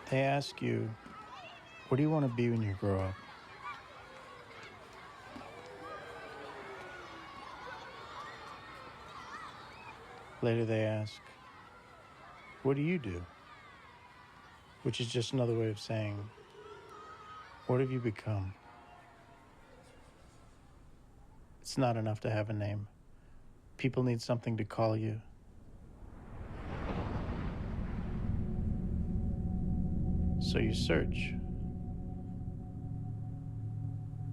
They ask you, what do you want to be when you grow up? Later they ask, what do you do? Which is just another way of saying, what have you become? It's not enough to have a name. People need something to call you. So you search.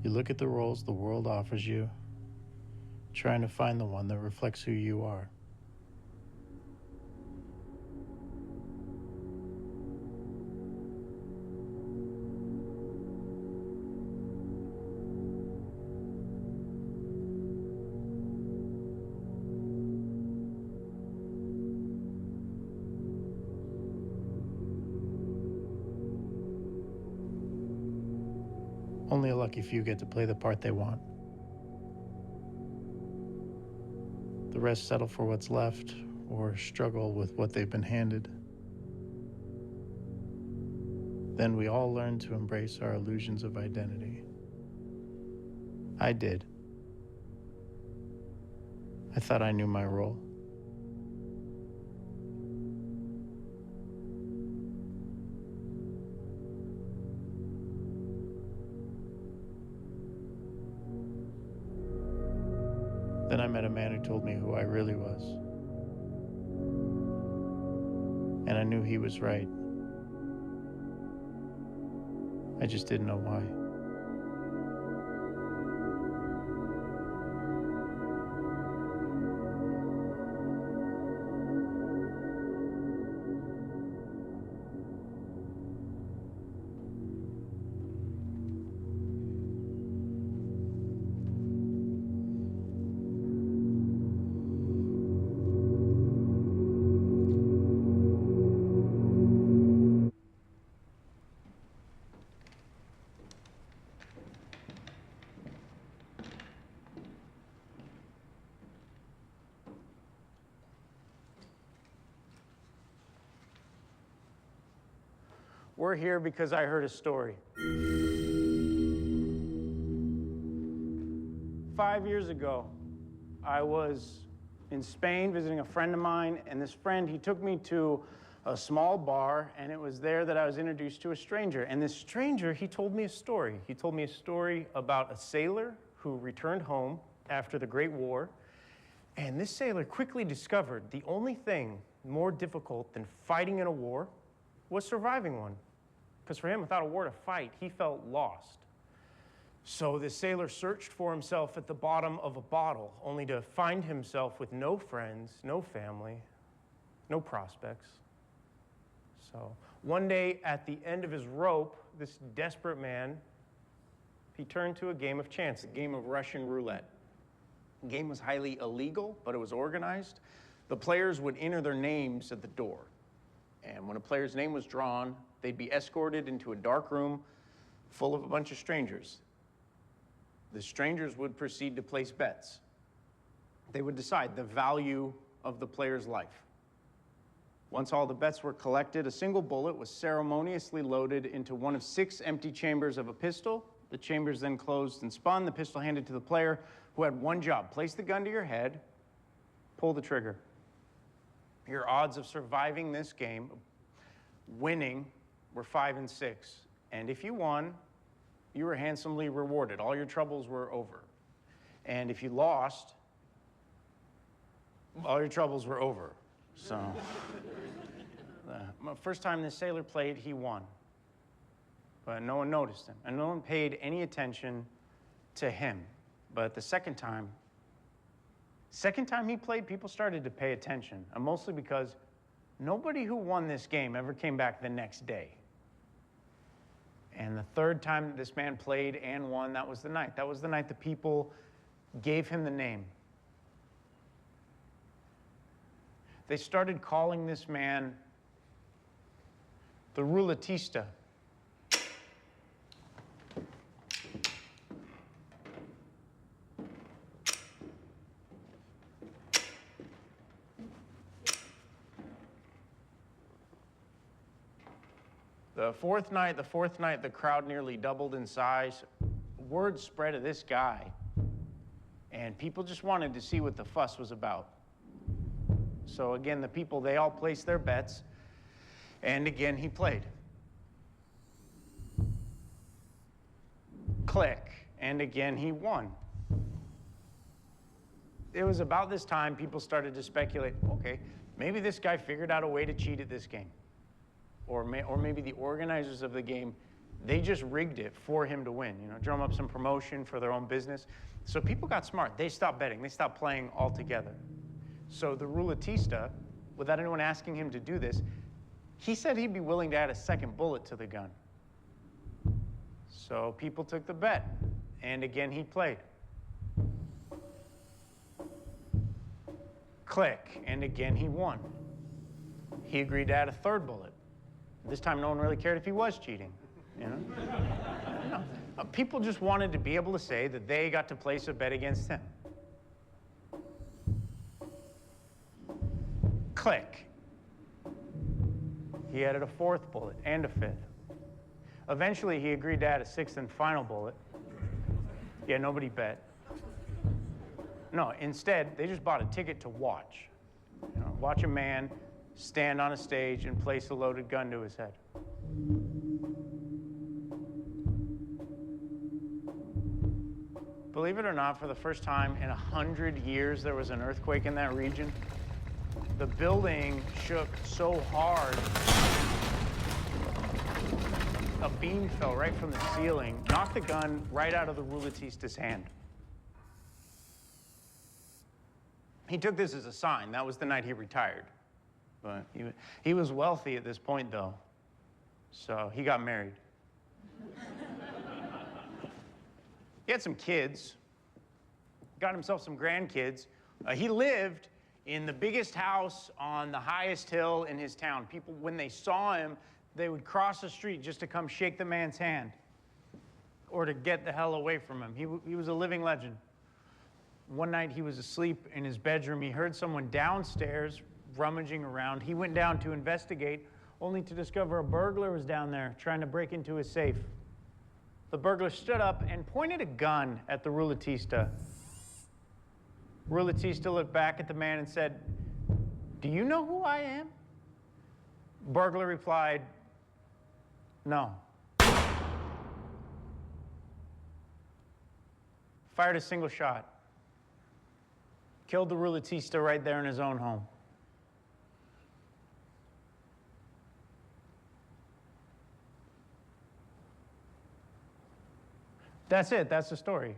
You look at the roles the world offers you, trying to find the one that reflects who you are. Only a lucky few get to play the part they want. The rest settle for what's left or struggle with what they've been handed. Then we all learn to embrace our illusions of identity. I did. I thought I knew my role. Then I met a man who told me who I really was. And I knew he was right. I just didn't know why. We're here because I heard a story. 5 years ago, I was in Spain visiting a friend of mine, and this friend, he took me to a small bar, and it was there that I was introduced to a stranger. And this stranger, he told me a story. He told me a story about a sailor who returned home after the Great War, and this sailor quickly discovered the only thing more difficult than fighting in a war was surviving one. Because for him, without a war to fight, he felt lost. So this sailor searched for himself at the bottom of a bottle, only to find himself with no friends, no family, no prospects. So one day, at the end of his rope, this desperate man, he turned to a game of chance, a game of Russian roulette. The game was highly illegal, but it was organized. The players would enter their names at the door. And when a player's name was drawn, they'd be escorted into a dark room full of a bunch of strangers. The strangers would proceed to place bets. They would decide the value of the player's life. Once all the bets were collected, a single bullet was ceremoniously loaded into one of 6 empty chambers of a pistol. The chambers then closed and spun. The pistol handed to the player, who had one job: place the gun to your head, pull the trigger. Your odds of surviving this game, winning, were 5 and 6. And if you won, you were handsomely rewarded. All your troubles were over. And if you lost, all your troubles were over. So, the first time this sailor played, he won. But no one noticed him, and no one paid any attention to him. But the second time he played, people started to pay attention, and mostly because nobody who won this game ever came back the next day. And the third time that this man played and won, that was the night. That was the night the people gave him the name. They started calling this man the Roulettista. The fourth night, the crowd nearly doubled in size. Word spread of this guy, and people just wanted to see what the fuss was about. So again, the people, they all placed their bets, and again, he played. Click, and again, he won. It was about this time people started to speculate, okay, maybe this guy figured out a way to cheat at this game. Or maybe the organizers of the game, they just rigged it for him to win, you know, drum up some promotion for their own business. So people got smart. They stopped betting. They stopped playing altogether. So the Ruletista, without anyone asking him to do this, he said he'd be willing to add a second bullet to the gun. So people took the bet, and again, he played. Click, and again, he won. He agreed to add a third bullet. This time, no one really cared if he was cheating, you know? No. People just wanted to be able to say that they got to place a bet against him. Click. He added a fourth bullet and a fifth. Eventually, he agreed to add a sixth and final bullet. Yeah, nobody bet. No, instead, they just bought a ticket to watch. You know, watch a man stand on a stage and place a loaded gun to his head. Believe it or not, for the first time in 100 years, there was an earthquake in that region. The building shook so hard, a beam fell right from the ceiling, knocked the gun right out of the Ruletista's hand. He took this as a sign. That was the night he retired. But he was wealthy at this point, though, so he got married. He had some kids, got himself some grandkids. He lived in the biggest house on the highest hill in his town. People, when they saw him, they would cross the street just to come shake the man's hand or to get the hell away from him. He was a living legend. One night he was asleep in his bedroom. He heard someone downstairs rummaging around. He went down to investigate, only to discover a burglar was down there trying to break into his safe. The burglar stood up and pointed a gun at the Ruletista. Ruletista looked back at the man and said, "Do you know who I am?" Burglar replied, "No." Fired a single shot. Killed the Ruletista right there in his own home. That's it. That's the story.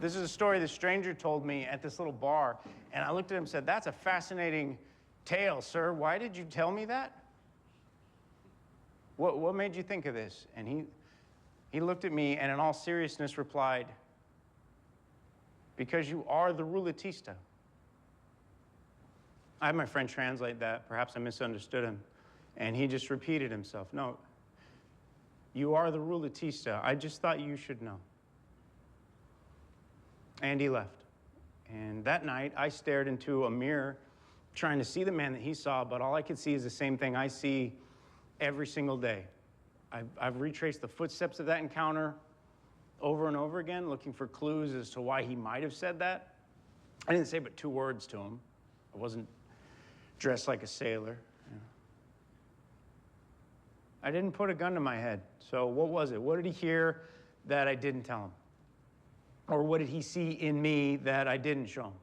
This is a story the stranger told me at this little bar, and I looked at him and said, "That's a fascinating tale, sir. Why did you tell me that? What made you think of this?" And he looked at me and in all seriousness replied, "Because you are the Ruletista." I had my friend translate that. Perhaps I misunderstood him. And he just repeated himself. "No, you are the Ruletista. I just thought you should know." And he left. And that night, I stared into a mirror trying to see the man that he saw, but all I could see is the same thing I see every single day. I've retraced the footsteps of that encounter over and over again, looking for clues as to why he might have said that. I didn't say but 2 words to him. I wasn't dressed like a sailor. You know. I didn't put a gun to my head. So what was it? What did he hear that I didn't tell him? Or what did he see in me that I didn't show him?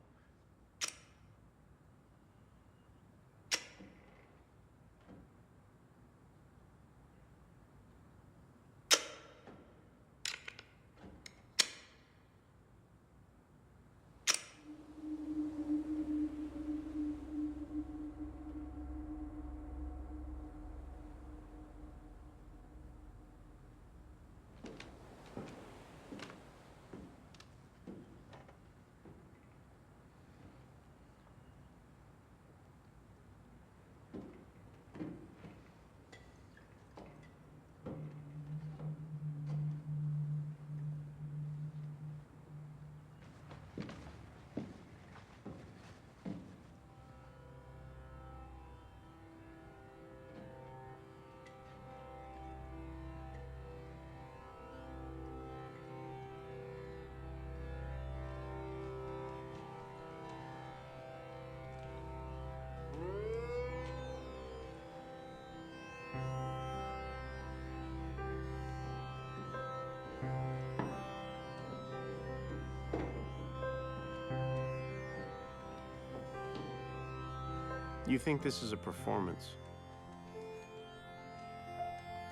You think this is a performance.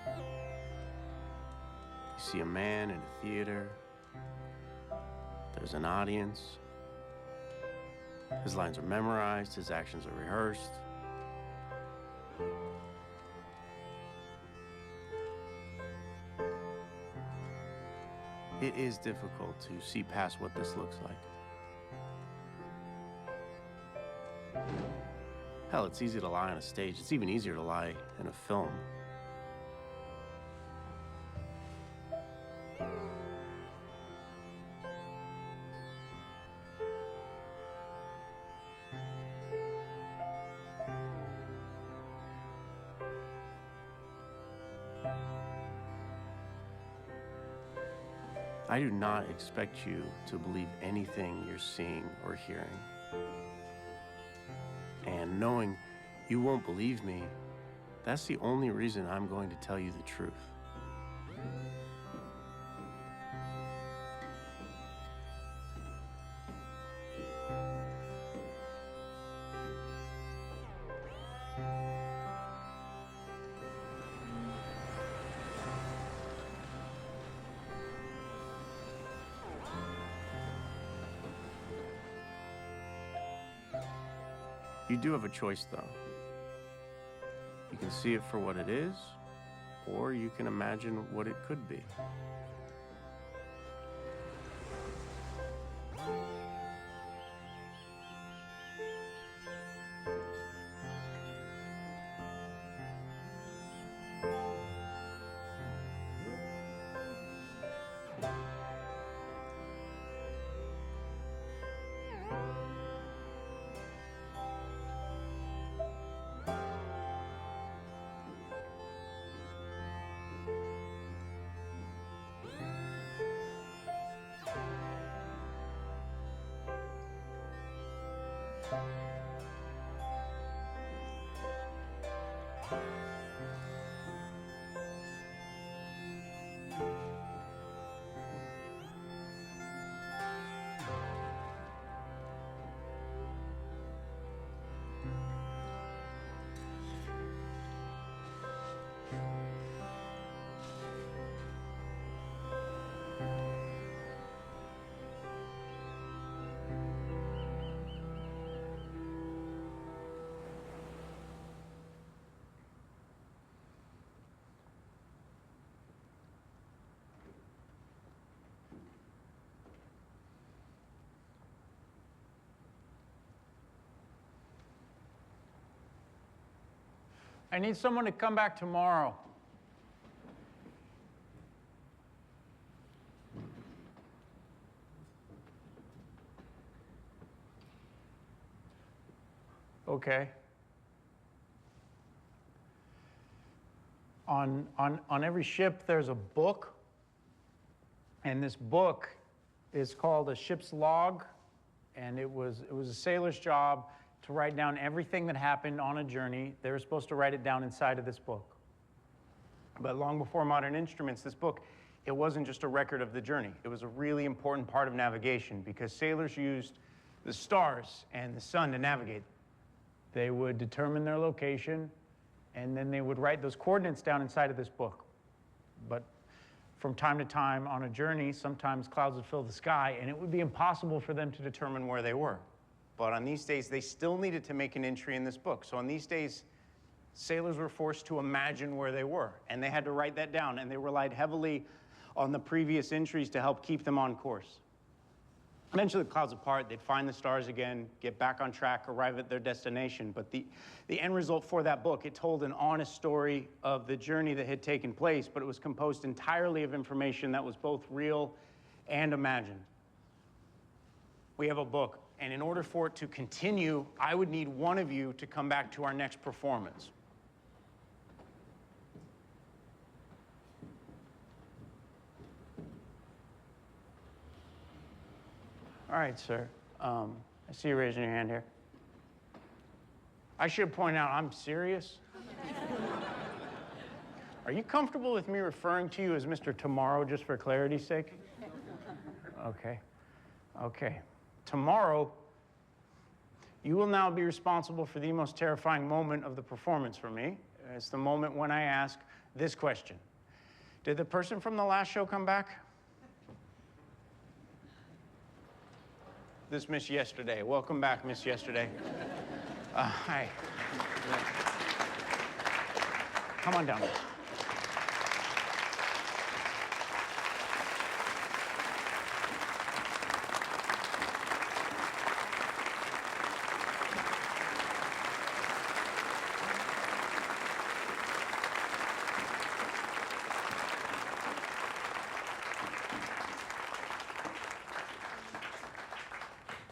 You see a man in a theater. There's an audience. His lines are memorized, his actions are rehearsed. It is difficult to see past what this looks like. Hell, it's easy to lie on a stage. It's even easier to lie in a film. I do not expect you to believe anything you're seeing or hearing. And knowing you won't believe me, that's the only reason I'm going to tell you the truth. You do have a choice, though. You can see it for what it is, or you can imagine what it could be. I need someone to come back tomorrow. Okay. On every ship, there's a book, and this book is called a ship's log, and it was a sailor's job to write down everything that happened on a journey. They were supposed to write it down inside of this book. But long before modern instruments, this book, it wasn't just a record of the journey. It was a really important part of navigation because sailors used the stars and the sun to navigate. They would determine their location, and then they would write those coordinates down inside of this book. But from time to time on a journey, sometimes clouds would fill the sky, and it would be impossible for them to determine where they were. But on these days, they still needed to make an entry in this book. So on these days, sailors were forced to imagine where they were, and they had to write that down, and they relied heavily on the previous entries to help keep them on course. Eventually, the clouds apart, they'd find the stars again, get back on track, arrive at their destination. But the end result for that book, it told an honest story of the journey that had taken place, but it was composed entirely of information that was both real and imagined. We have a book, and in order for it to continue, I would need one of you to come back to our next performance. All right, sir. I see you raising your hand here. I should point out, I'm serious. Are you comfortable with me referring to you as Mr. Tomorrow just for clarity's sake? Okay. Okay. Tomorrow, You will now be responsible for the most terrifying moment of the performance for me. It's the moment when I ask this question. Did the person from the last show come back? This Miss Yesterday. Welcome back, Miss Yesterday. Hi. Come on down.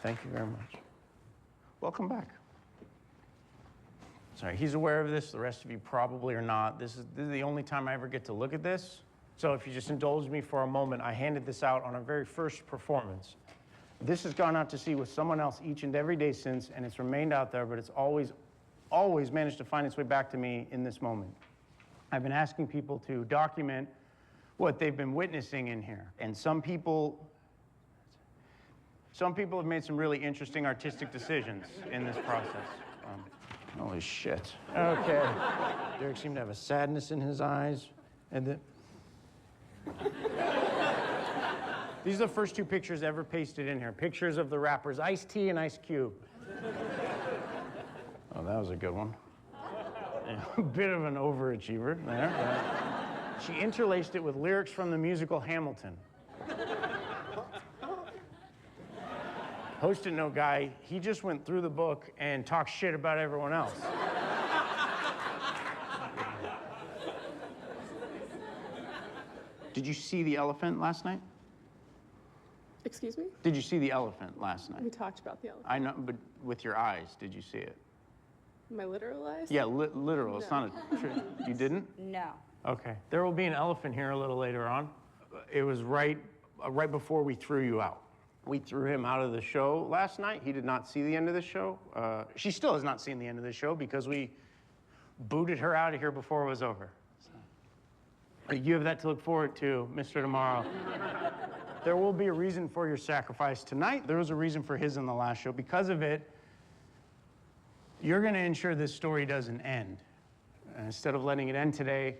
Thank you very much. Welcome back. Sorry, he's aware of this. The rest of you probably are not. This is the only time I ever get to look at this. So if you just indulge me for a moment, I handed this out on our very first performance. This has gone out to sea with someone else each and every day since, and it's remained out there, but it's always managed to find its way back to me in this moment. I've been asking people to document what they've been witnessing in here. And some people have made some really interesting artistic decisions in this process. Holy shit. Okay. Derek seemed to have a sadness in his eyes. And then... These are the first two pictures ever pasted in here. Pictures of the rappers Ice-T and Ice Cube. Oh, that was a good one. Yeah, a bit of an overachiever there. She interlaced it with lyrics from the musical Hamilton. Post-it note guy, he just went through the book and talked shit about everyone else. Did you see the elephant last night? Excuse me? Did you see the elephant last night? We talked about the elephant. I know, but with your eyes, did you see it? My literal eyes? Yeah, literal. No. It's not a trick. You didn't? No. Okay. There will be an elephant here a little later on. It was right before we threw you out. We threw him out of the show last night. He did not see the end of the show. She still has not seen the end of the show because we booted her out of here before it was over. So, you have that to look forward to, Mr. Tomorrow. There will be a reason for your sacrifice tonight. There was a reason for his in the last show. Because of it, you're going to ensure this story doesn't end. Instead of letting it end today,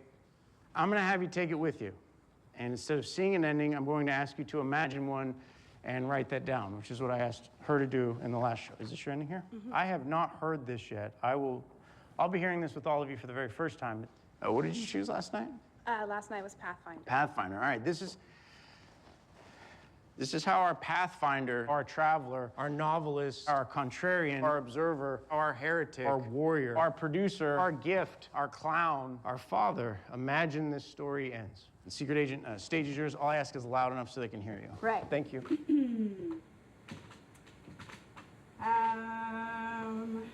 I'm going to have you take it with you. And instead of seeing an ending, I'm going to ask you to imagine one and write that down, which is what I asked her to do in the last show. Is this your ending here? Mm-hmm. I have not heard this yet. I'll be hearing this with all of you for the very first time. What did you choose last night? Last night was Pathfinder. Pathfinder, all right. This is how our Pathfinder, our traveler, our novelist, our contrarian, our observer, our heretic, our warrior, our producer, our gift, our clown, our father, imagine this story ends. The secret agent, stage is yours. All I ask is loud enough so they can hear you. Right. Thank you.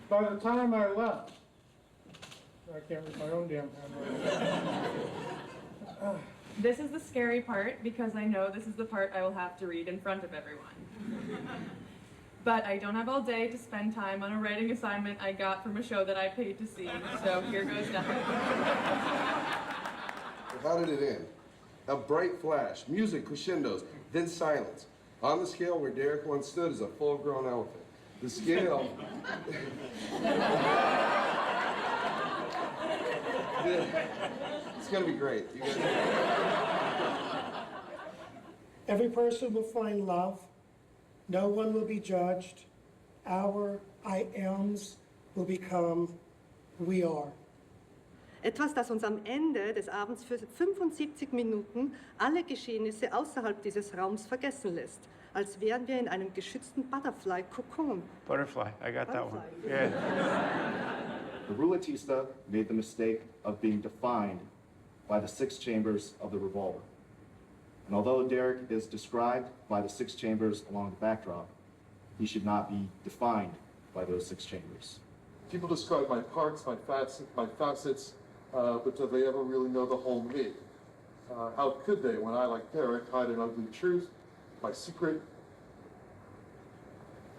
By the time I left, I can't read my own damn handwriting. This is the scary part because I know this is the part I will have to read in front of everyone. But I don't have all day to spend time on a writing assignment I got from a show that I paid to see, so here goes nothing. How did it end? A bright flash, music crescendos, then silence. On the scale where Derek once stood as a full-grown elephant. The scale... It's gonna be great. You guys... Every person will find love. No one will be judged. Our I ams will become we are. Etwas, das uns am Ende des Abends für 75 Minuten alle Geschehnisse außerhalb dieses Raums vergessen lässt, als wären wir in einem geschützten Butterfly-Kokon. Butterfly, I got that one. Yeah. The Ruletista made the mistake of being defined by the 6 chambers of the revolver. And although Derek is described by the 6 chambers along the backdrop, he should not be defined by those 6 chambers. People describe my parts, my facets, but do they ever really know the whole me? How could they when I, like Derek, hide an ugly truth, my secret,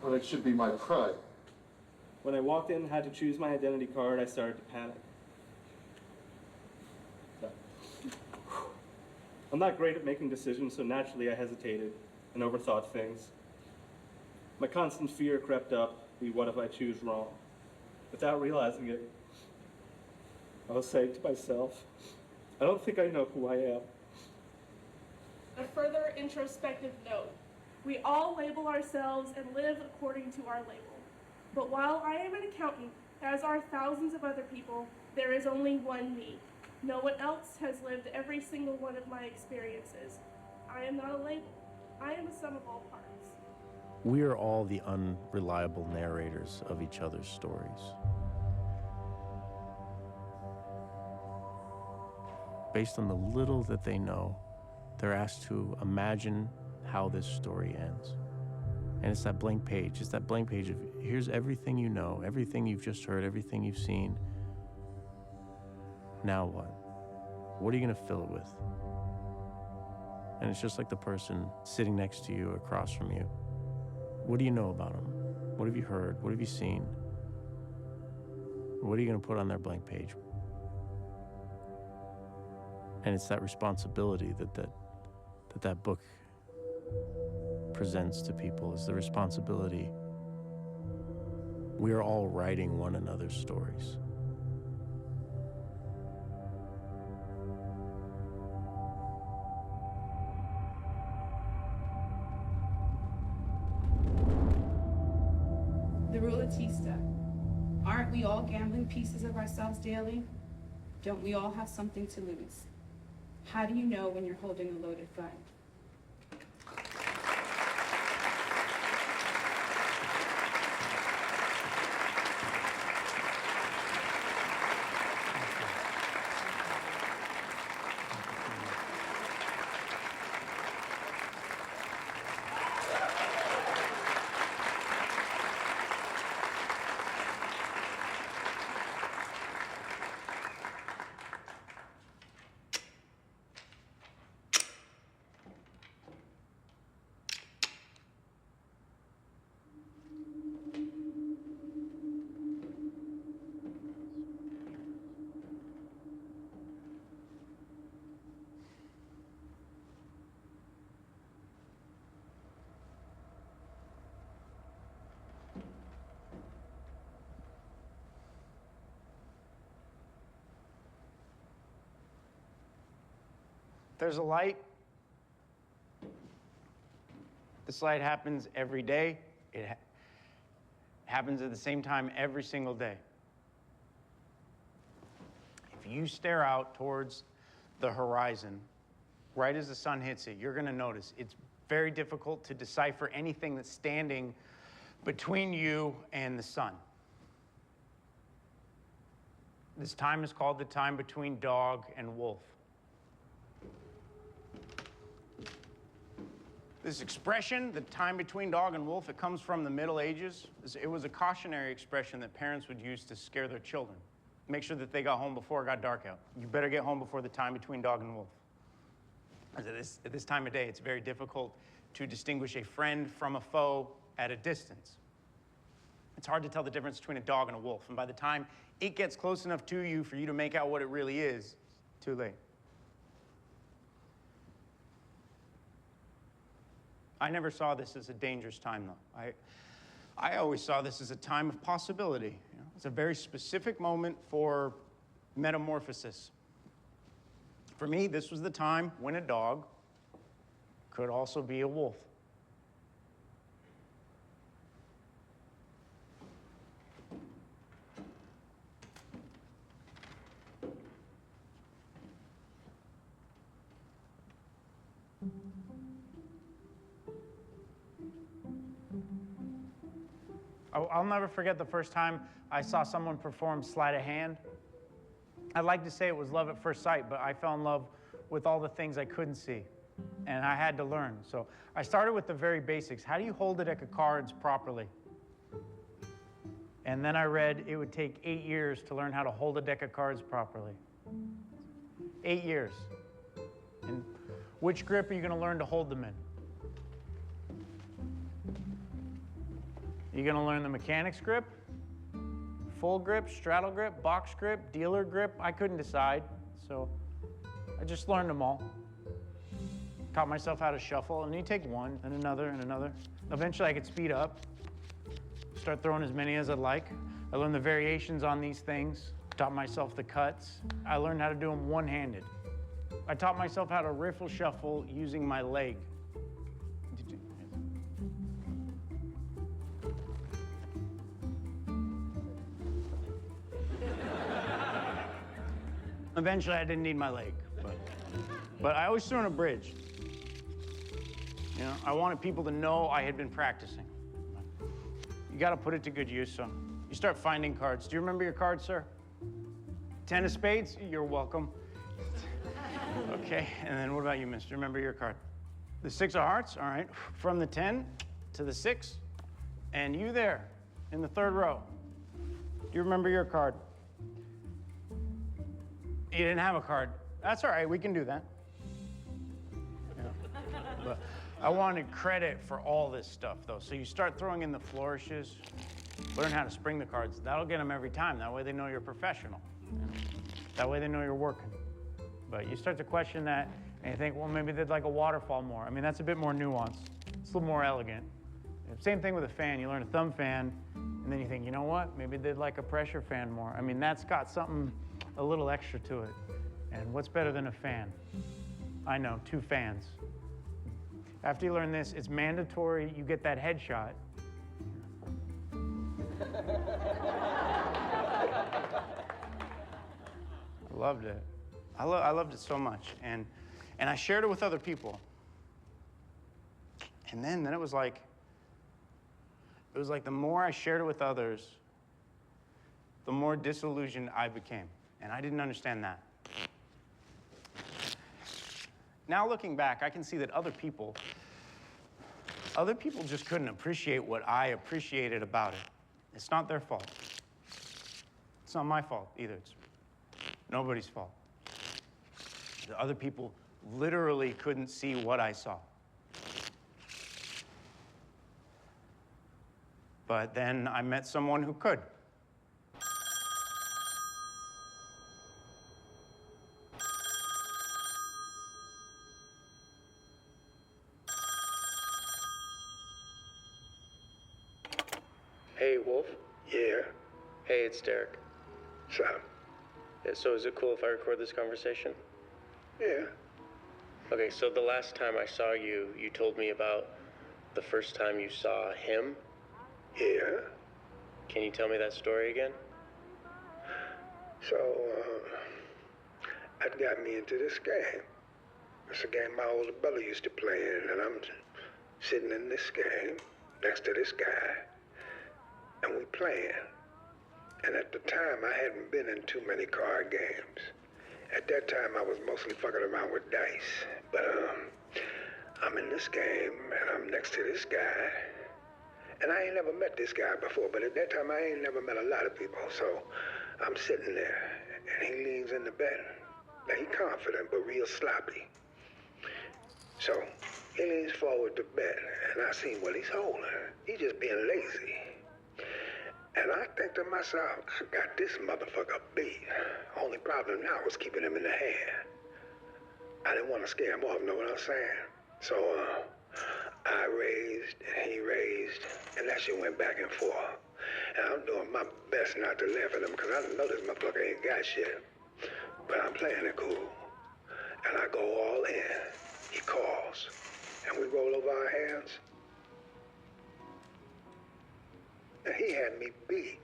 when it should be my pride? When I walked in and had to choose my identity card, I started to panic. I'm not great at making decisions, so naturally I hesitated and overthought things. My constant fear crept up be what if I choose wrong? Without realizing it, I was saying to myself, I don't think I know who I am. A further introspective note. We all label ourselves and live according to our label. But while I am an accountant, as are thousands of other people, there is only one me. No one else has lived every single one of my experiences. I am not a label. I am a sum of all parts. We are all the unreliable narrators of each other's stories. Based on the little that they know, they're asked to imagine how this story ends. And it's that blank page. It's that blank page of, here's everything you know, everything you've just heard, everything you've seen. Now what? What are you gonna fill it with? And it's just like the person sitting next to you, across from you. What do you know about them? What have you heard? What have you seen? What are you gonna put on their blank page? And it's that responsibility that book presents to people, is the responsibility. We are all writing one another's stories. The Rulatista. Aren't we all gambling pieces of ourselves daily? Don't we all have something to lose? How do you know when you're holding a loaded gun? There's a light. This light happens every day. It happens at the same time every single day. If you stare out towards the horizon, right as the sun hits it, you're gonna notice it's very difficult to decipher anything that's standing between you and the sun. This time is called the time between dog and wolf. This expression, the time between dog and wolf, it comes from the Middle Ages. It was a cautionary expression that parents would use to scare their children. Make sure that they got home before it got dark out. You better get home before the time between dog and wolf. At this time of day, it's very difficult to distinguish a friend from a foe at a distance. It's hard to tell the difference between a dog and a wolf. And by the time it gets close enough to you for you to make out what it really is, it's too late. I never saw this as a dangerous time, though. I always saw this as a time of possibility. You know? It's a very specific moment for metamorphosis. For me, this was the time when a dog could also be a wolf. I'll never forget the first time I saw someone perform sleight of hand. I'd like to say it was love at first sight, but I fell in love with all the things I couldn't see, and I had to learn. So I started with the very basics. How do you hold a deck of cards properly? And then I read it would take 8 years to learn how to hold a deck of cards properly. 8 years. And which grip are you going to learn to hold them in? You're going to learn the mechanics grip, full grip, straddle grip, box grip, dealer grip. I couldn't decide, so I just learned them all. Taught myself how to shuffle, and you take one, and another, and another. Eventually I could speed up. start throwing as many as I'd like. I learned the variations on these things, taught myself the cuts. I learned how to do them one-handed. I taught myself how to riffle shuffle using my leg. Eventually, I didn't need my leg, but I always threw in a bridge. You know, I wanted people to know I had been practicing. You got to put it to good use, so you start finding cards. Do you remember your cards, sir? 10 of spades? You're welcome. Okay, and then what about you, mister? Remember your card? The 6 of hearts, all right. From the 10 to the 6, and you there in the 3rd row. Do you remember your card? You didn't have a card. That's all right, we can do that. Yeah. But I wanted credit for all this stuff, though. So you start throwing in the flourishes, learn how to spring the cards. That'll get them every time. That way they know you're professional. You know? That way they know you're working. But you start to question that, and you think, well, maybe they'd like a waterfall more. I mean, that's a bit more nuanced. It's a little more elegant. Same thing with a fan. You learn a thumb fan, and then you think, you know what? Maybe they'd like a pressure fan more. I mean, that's got something a little extra to it. And what's better than a fan? I know, 2 fans. After you learn this, it's mandatory you get that headshot. I loved it. I loved it so much. And I shared it with other people. And then it was like the more I shared it with others, the more disillusioned I became. And I didn't understand that. Now looking back, I can see that other people just couldn't appreciate what I appreciated about it. It's not their fault. It's not my fault either. It's nobody's fault. The other people literally couldn't see what I saw. But then I met someone who could. Hey, Wolf. Yeah. Hey, it's Derek. What's up? Yeah, so is it cool if I record this conversation? Yeah. Okay, so the last time I saw you, you told me about the first time you saw him. Yeah. Can you tell me that story again? So, that got me into this game. It's a game my older brother used to play in, and I'm sitting in this game next to this guy, and we playing. And at the time, I hadn't been in too many card games. At that time, I was mostly fucking around with dice. But, I'm in this game, and I'm next to this guy. And I ain't never met this guy before, but at that time, I ain't never met a lot of people. So, I'm sitting there, and he leans in the bed. Now, he confident, but real sloppy. So, he leans forward to bet, and I see what he's holding. He's just being lazy. And I think to myself, I got this motherfucker beat. Only problem now was keeping him in the hand. I didn't want to scare him off, know what I'm saying? So, I raised, and he raised, and that shit went back and forth. And I'm doing my best not to laugh at him, because I know this motherfucker ain't got shit. But I'm playing it cool. And I go all in. He calls. And we roll over our hands. And he had me beat.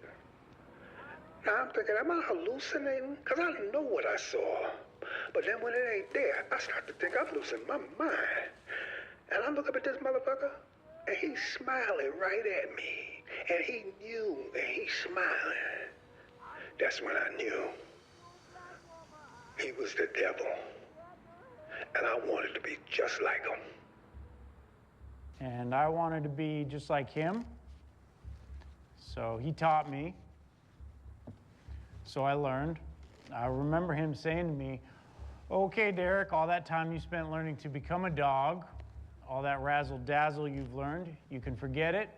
Now I'm thinking, am I hallucinating? Because I know what I saw. But then when it ain't there, I start to think I'm losing my mind. And I look up at this motherfucker, and he's smiling right at me. And he knew, and he's smiling. That's when I knew. He was the devil. And I wanted to be just like him. And I wanted to be just like him. So he taught me. So I learned. I remember him saying to me, okay, Derek, all that time you spent learning to become a dog, all that razzle-dazzle you've learned, you can forget it,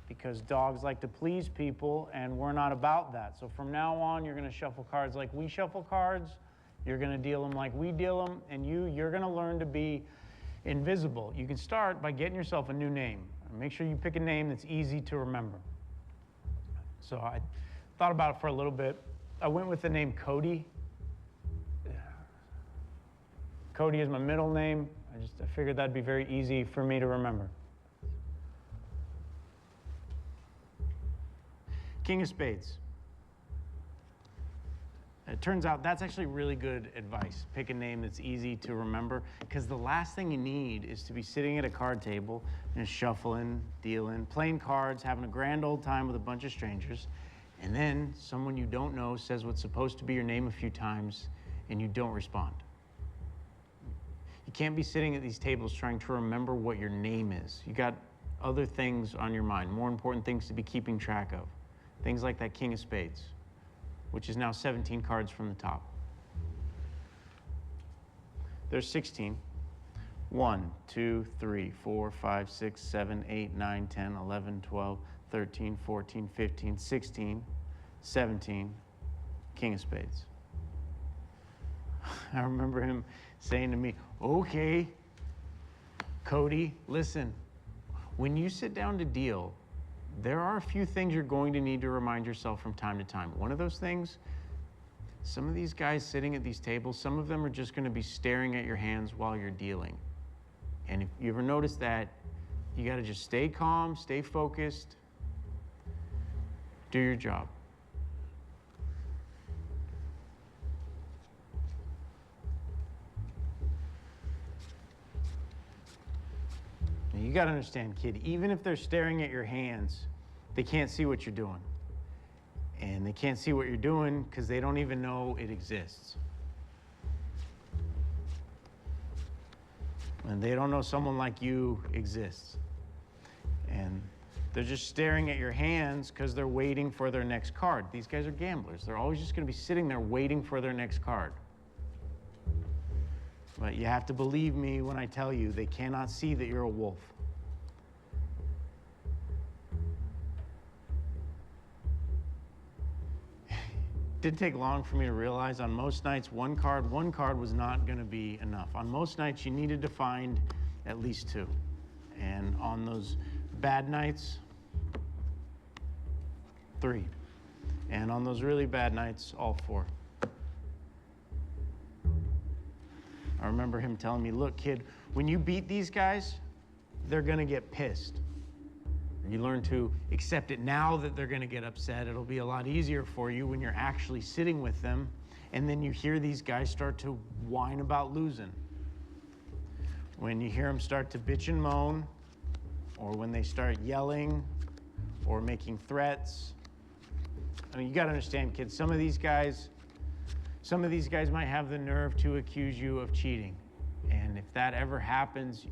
because dogs like to please people, and we're not about that. So from now on, you're going to shuffle cards like we shuffle cards, you're going to deal them like we deal them, and you're going to learn to be invisible. You can start by getting yourself a new name. Make sure you pick a name that's easy to remember. So I thought about it for a little bit. I went with the name Cody. Cody is my middle name. I figured that'd be very easy for me to remember. King of Spades. It turns out that's actually really good advice. Pick a name that's easy to remember, because the last thing you need is to be sitting at a card table and shuffling, dealing, playing cards, having a grand old time with a bunch of strangers, and then someone you don't know says what's supposed to be your name a few times and you don't respond. You can't be sitting at these tables trying to remember what your name is. You got other things on your mind, more important things to be keeping track of. Things like that King of Spades, which is now 17 cards from the top. There's 16. 1, 2, 3, 4, 5, 6, 7, 8, 9, 10, 11, 12, 13, 14, 15, 16, 17, King of Spades. I remember him saying to me, okay, Cody, listen, when you sit down to deal, there are a few things you're going to need to remind yourself from time to time. One of those things, some of these guys sitting at these tables, some of them are just going to be staring at your hands while you're dealing. And if you ever notice that, you got to just stay calm, stay focused, do your job. Now, you got to understand, kid, even if they're staring at your hands, they can't see what you're doing. And they can't see what you're doing because they don't even know it exists. And they don't know someone like you exists. And they're just staring at your hands because they're waiting for their next card. These guys are gamblers. They're always just going to be sitting there waiting for their next card. But you have to believe me when I tell you they cannot see that you're a wolf. Didn't take long for me to realize on most nights one card was not going to be enough. On most nights you needed to find at least 2. And on those bad nights, 3. And on those really bad nights, all 4. I remember him telling me, look, kid, when you beat these guys, they're going to get pissed. You learn to accept it now that they're going to get upset. It'll be a lot easier for you when you're actually sitting with them, and then you hear these guys start to whine about losing. When you hear them start to bitch and moan, or when they start yelling or making threats. I mean, you got to understand, kids, some of these guys might have the nerve to accuse you of cheating. And if that ever happens,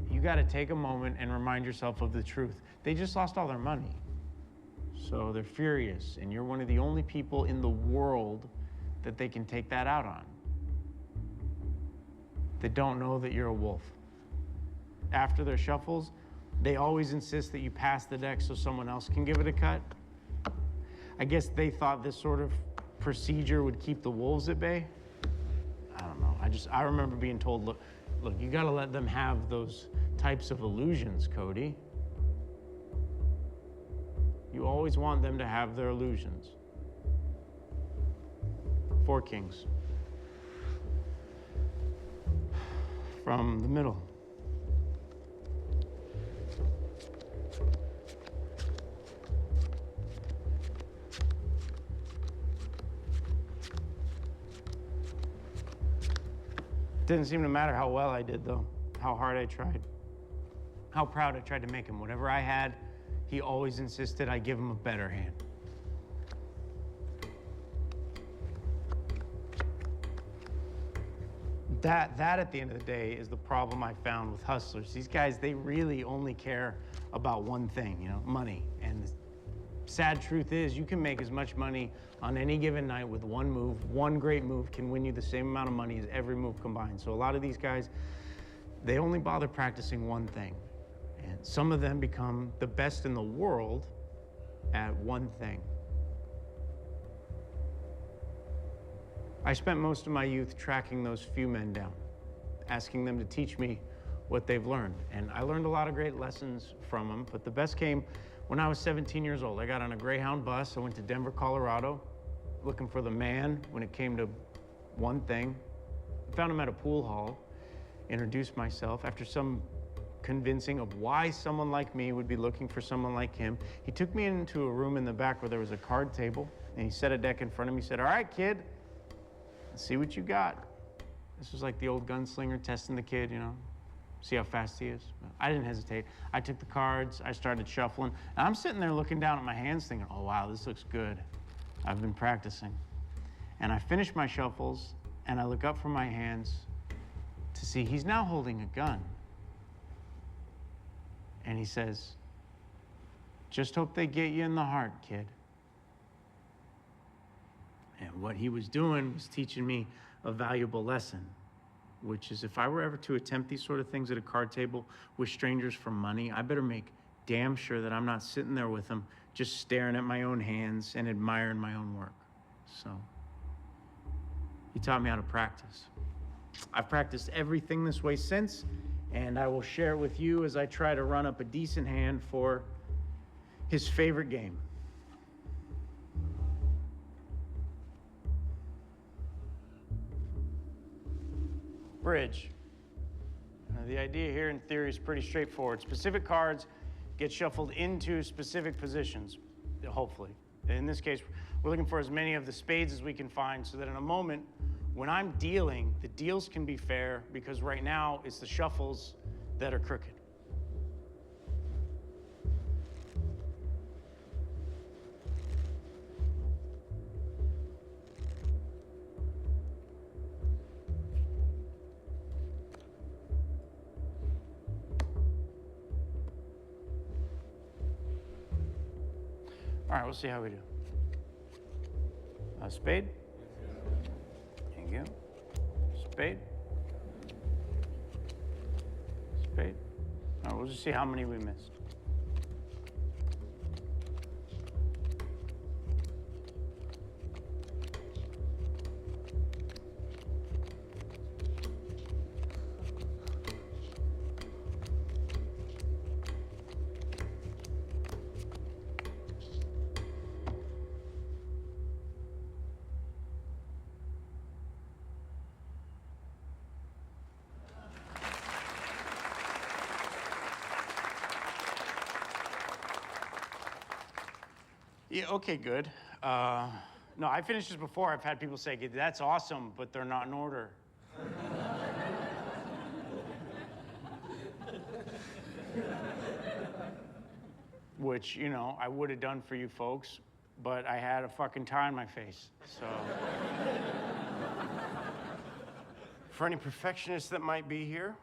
you got to take a moment and remind yourself of the truth. They just lost all their money. So they're furious, and you're one of the only people in the world that they can take that out on. They don't know that you're a wolf. After their shuffles, they always insist that you pass the deck so someone else can give it a cut. I guess they thought this sort of procedure would keep the wolves at bay. I don't know. I remember being told, look, you got to let them have those types of illusions, Cody. You always want them to have their illusions. 4 kings. From the middle. Didn't seem to matter how well I did, though, how hard I tried, how proud I tried to make him. Whatever I had, he always insisted I give him a better hand. That at the end of the day is the problem I found with hustlers. These guys, they really only care about one thing, money. And the sad truth is you can make as much money on any given night with one move. One great move can win you the same amount of money as every move combined. So a lot of these guys, they only bother practicing one thing. And some of them become the best in the world at one thing. I spent most of my youth tracking those few men down, asking them to teach me what they've learned. And I learned a lot of great lessons from them, but the best came When I was 17 years old, I got on a Greyhound bus. I went to Denver, Colorado, looking for the man when it came to one thing. I found him at a pool hall, introduced myself. After some convincing of why someone like me would be looking for someone like him, he took me into a room in the back where there was a card table, and he set a deck in front of me. He said, "All right, kid, let's see what you got." This was like the old gunslinger testing the kid, you know, see how fast he is. I didn't hesitate. I took the cards, I started shuffling, and I'm sitting there looking down at my hands thinking, oh wow, this looks good. I've been practicing. And I finished my shuffles, and I look up from my hands to see he's now holding a gun. And he says, "Just hope they get you in the heart, kid." And what he was doing was teaching me a valuable lesson, which is if I were ever to attempt these sort of things at a card table with strangers for money, I better make damn sure that I'm not sitting there with them just staring at my own hands and admiring my own work. So he taught me how to practice. I've practiced everything this way since, and I will share it with you as I try to run up a decent hand for his favorite game. Bridge. The idea here in theory is pretty straightforward. Specific cards get shuffled into specific positions, hopefully. In this case, we're looking for as many of the spades as we can find so that in a moment, when I'm dealing, the deals can be fair because right now it's the shuffles that are crooked. All right, we'll see how we do. Spade. Thank you. Spade. Spade. All right, we'll just see how many we missed. Yeah, okay, good. No, I finished this before. I've had people say, "That's awesome," but they're not in order. Which, you know, I would have done for you folks, but I had a fucking tie on my face, so. For any perfectionists that might be here,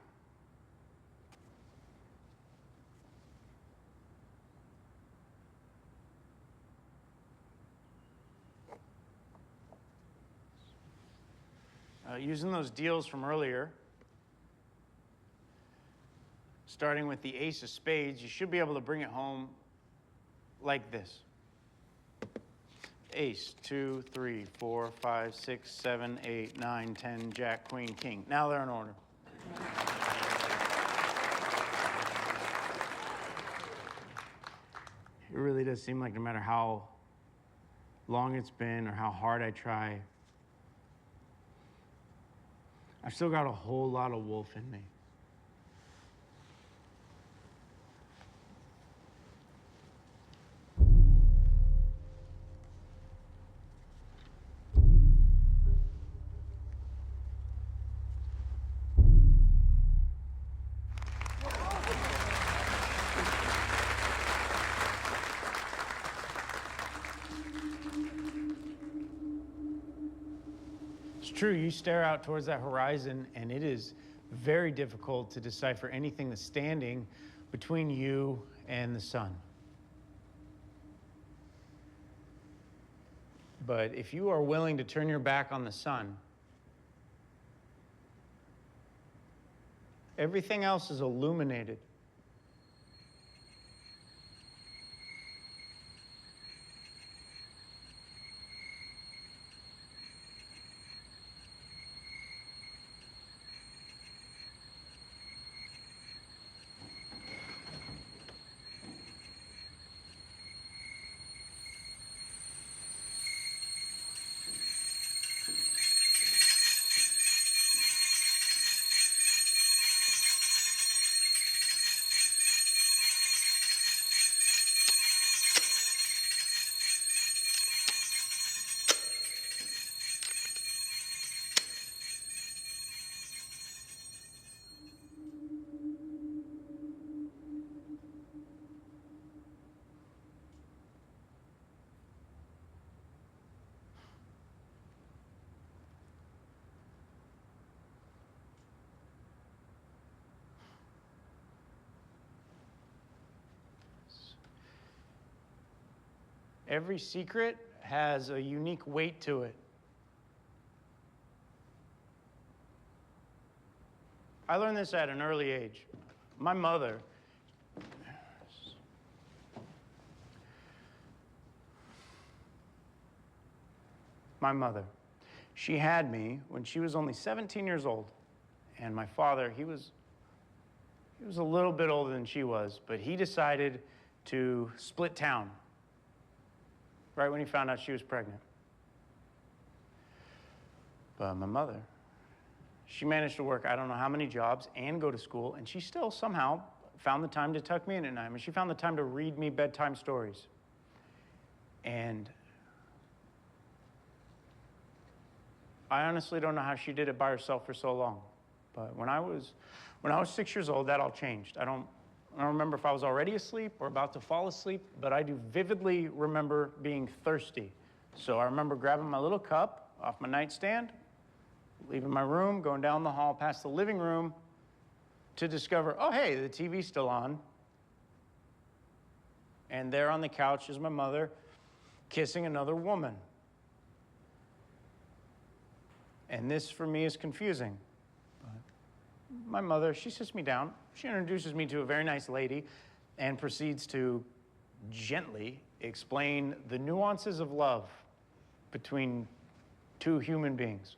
using those deals from earlier, starting with the ace of spades, you should be able to bring it home like this. Ace, 2, 3, 4, 5, 6, 7, 8, 9, 10, jack, queen, king. Now they're in order. It really does seem like no matter how long it's been or how hard I try, I've still got a whole lot of wolf in me. It's true, you stare out towards that horizon and it is very difficult to decipher anything that's standing between you and the sun. But if you are willing to turn your back on the sun, everything else is illuminated. Every secret has a unique weight to it. I learned this at an early age. My mother, she had me when she was only 17 years old. And my father, he was a little bit older than she was, but he decided to split town right when he found out she was pregnant. But my mother, she managed to work I don't know how many jobs and go to school, and she still somehow found the time to tuck me in at night. I mean, she found the time to read me bedtime stories. And I honestly don't know how she did it by herself for so long. But when I was 6 years old, that all changed. I don't remember if I was already asleep or about to fall asleep, but I do vividly remember being thirsty. So I remember grabbing my little cup off my nightstand, leaving my room, going down the hall past the living room to discover, oh, hey, the TV's still on. And there on the couch is my mother kissing another woman. And this, for me, is confusing. My mother, she sits me down. She introduces me to a very nice lady and proceeds to gently explain the nuances of love between two human beings.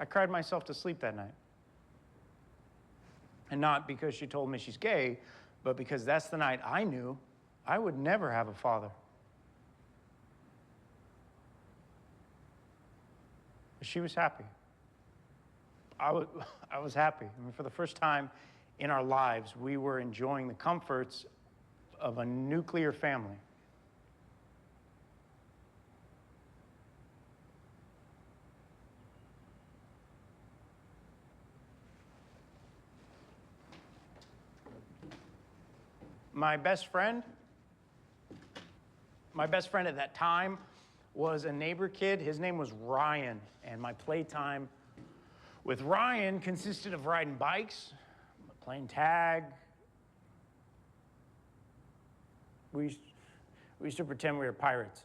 I cried myself to sleep that night. And not because she told me she's gay, but because that's the night I knew I would never have a father. She was happy. I was happy. I mean, for the first time in our lives, we were enjoying the comforts of a nuclear family. My best friend at that time was a neighbor kid. His name was Ryan, and my playtime with Ryan consisted of riding bikes, playing tag. We used to pretend we were pirates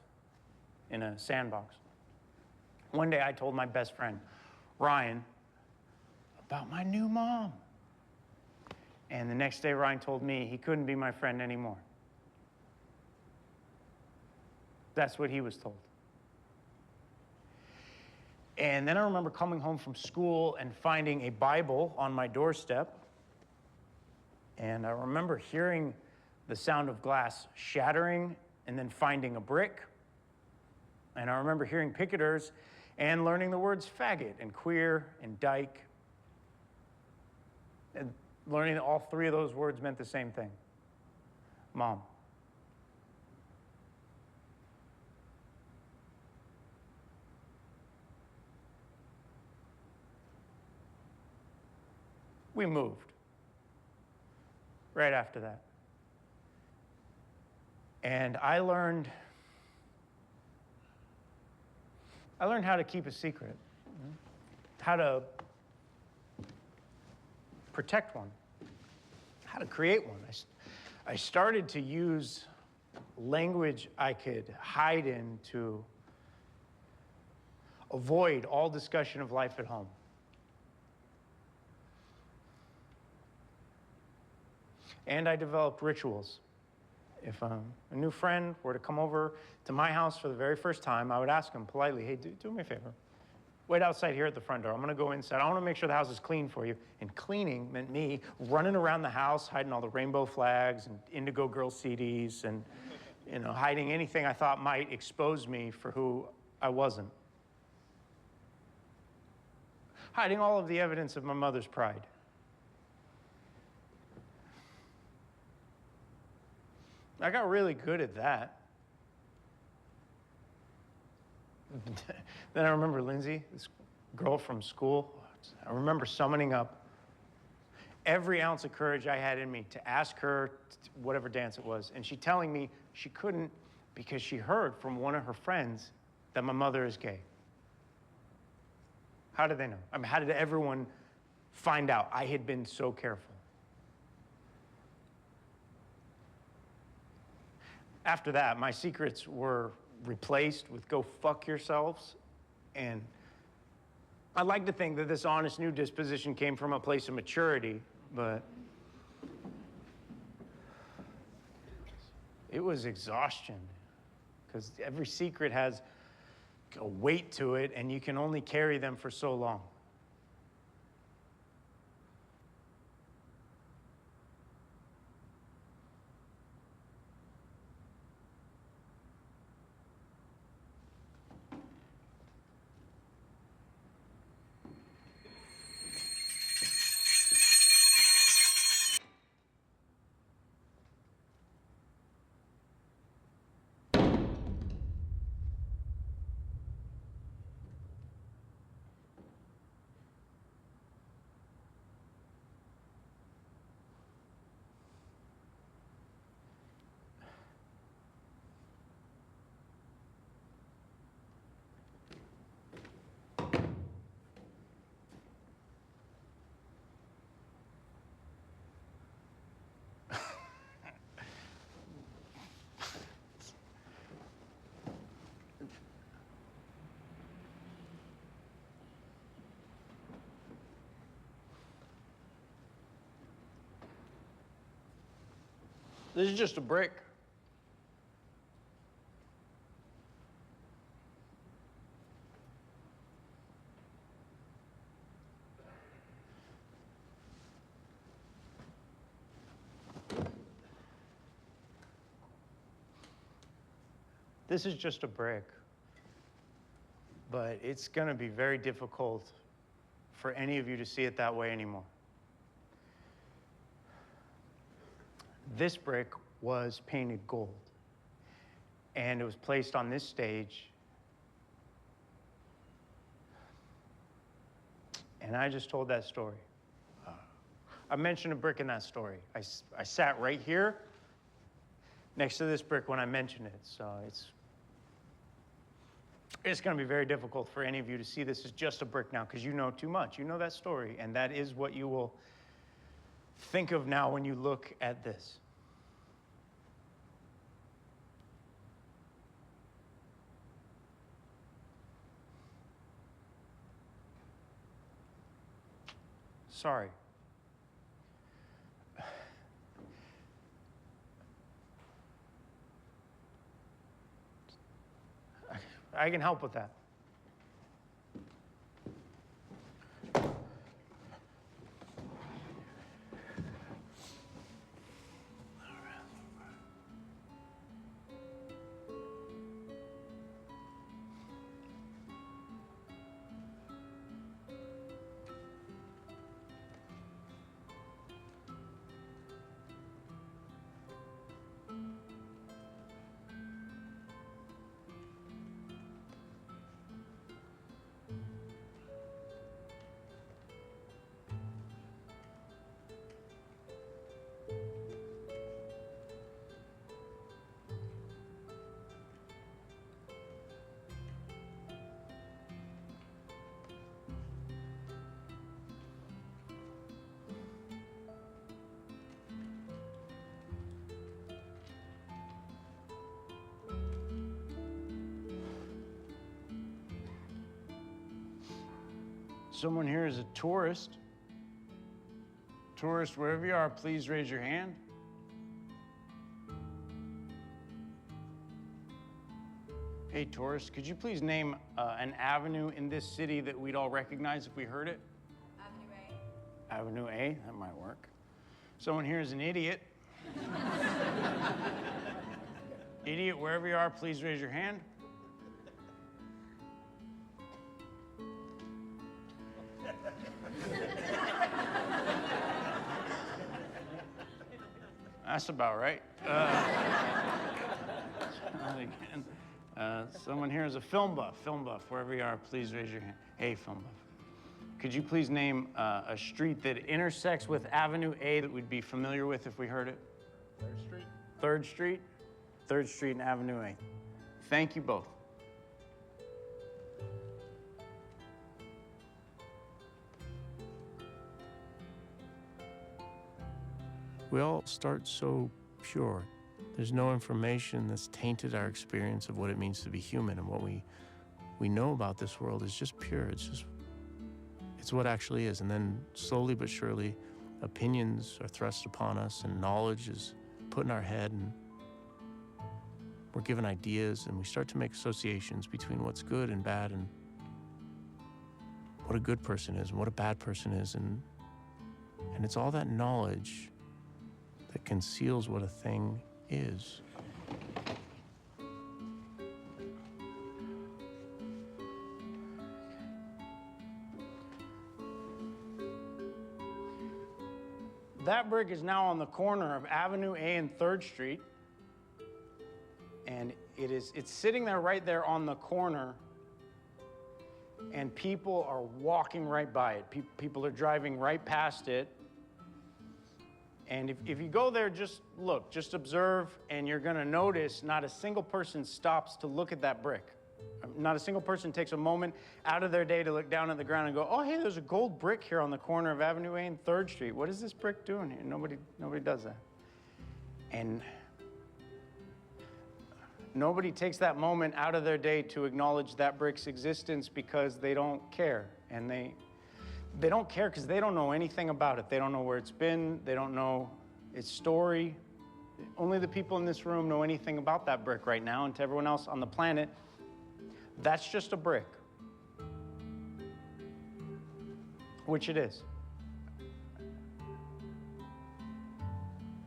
in a sandbox. One day I told my best friend, Ryan, about my new mom. And the next day Ryan told me he couldn't be my friend anymore. That's what he was told. And then I remember coming home from school and finding a Bible on my doorstep. And I remember hearing the sound of glass shattering and then finding a brick. And I remember hearing picketers and learning the words faggot and queer and dyke. And learning that all three of those words meant the same thing. Mom. We moved right after that. And I learned how to keep a secret, how to protect one, how to create one. I started to use language I could hide in to avoid all discussion of life at home. And I developed rituals. If a new friend were to come over to my house for the very first time, I would ask him politely, hey, do me a favor. Wait outside here at the front door. I'm going to go inside. I want to make sure the house is clean for you. And cleaning meant me running around the house, hiding all the rainbow flags and Indigo Girl CDs and, hiding anything I thought might expose me for who I wasn't. Hiding all of the evidence of my mother's pride. I got really good at that. Then I remember Lindsay, this girl from school. I remember summoning up every ounce of courage I had in me to ask her whatever dance it was. And she telling me she couldn't because she heard from one of her friends that my mother is gay. How did they know? I mean, how did everyone find out? I had been so careful. after that, my secrets were replaced with "go fuck yourselves," and I'd like to think that this honest new disposition came from a place of maturity, but it was exhaustion, because every secret has a weight to it, and you can only carry them for so long. This is just a brick. This is just a brick. But it's going to be very difficult for any of you to see it that way anymore. This brick was painted gold, and it was placed on this stage. And I just told that story. I mentioned a brick in that story. I sat right here next to this brick when I mentioned it, so it's going to be very difficult for any of you to see this as just a brick now, because you know too much. You know that story, and that is what you will think of now when you look at this. Sorry. I can help with that. Someone here is a tourist. Tourist, wherever you are, please raise your hand. Hey, tourist, could you please name an avenue in this city that we'd all recognize if we heard it? Avenue A. Avenue A, that might work. Someone here is an idiot. Idiot, wherever you are, please raise your hand. That's about right. Again. Someone here is a film buff. Film buff, wherever you are, please raise your hand. Hey, film buff. Could you please name a street that intersects with Avenue A that we'd be familiar with if we heard it? 3rd Street. 3rd Street? 3rd Street and Avenue A. Thank you both. We all start so pure, There's no information that's tainted our experience of what it means to be human, and what we know about this world is just pure. It's what actually is. And then slowly but surely, opinions are thrust upon us, and knowledge is put in our head, and we're given ideas, and we start to make associations between what's good and bad, and what a good person is and what a bad person is. And it's all that knowledge that conceals what a thing is. That brick is now on the corner of Avenue A and 3rd Street. And it's sitting there right there on the corner, and people are walking right by it. People are driving right past it. And if you go there, just look, just observe, and you're gonna notice not a single person stops to look at that brick. Not a single person takes a moment out of their day to look down at the ground and go, oh, hey, there's a gold brick here on the corner of Avenue A and 3rd Street. What is this brick doing here? Nobody does that. And nobody takes that moment out of their day to acknowledge that brick's existence because they don't care. And they don't care because they don't know anything about it. They don't know where it's been. They don't know its story. Only the people in this room know anything about that brick right now, and to everyone else on the planet, that's just a brick. Which it is.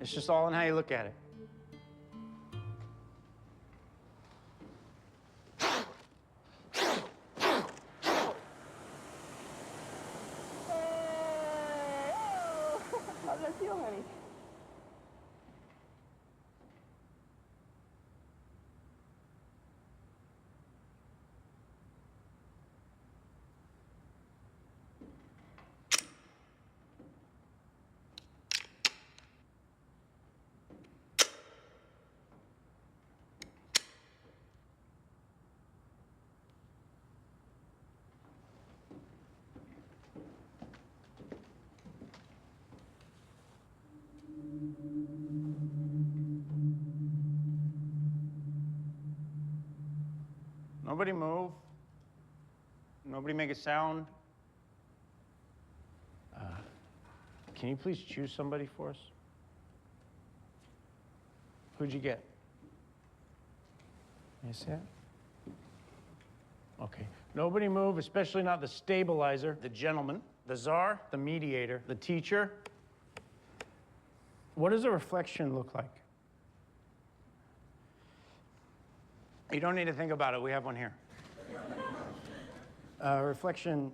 It's just all in how you look at it. How does that feel, honey? Nobody move. Nobody make a sound. Can you please choose somebody for us? Who'd you get? You see it? Okay. Nobody move, especially not the stabilizer, the gentleman, the czar, the mediator, the teacher. What does a reflection look like? You don't need to think about it. We have one here. Reflection.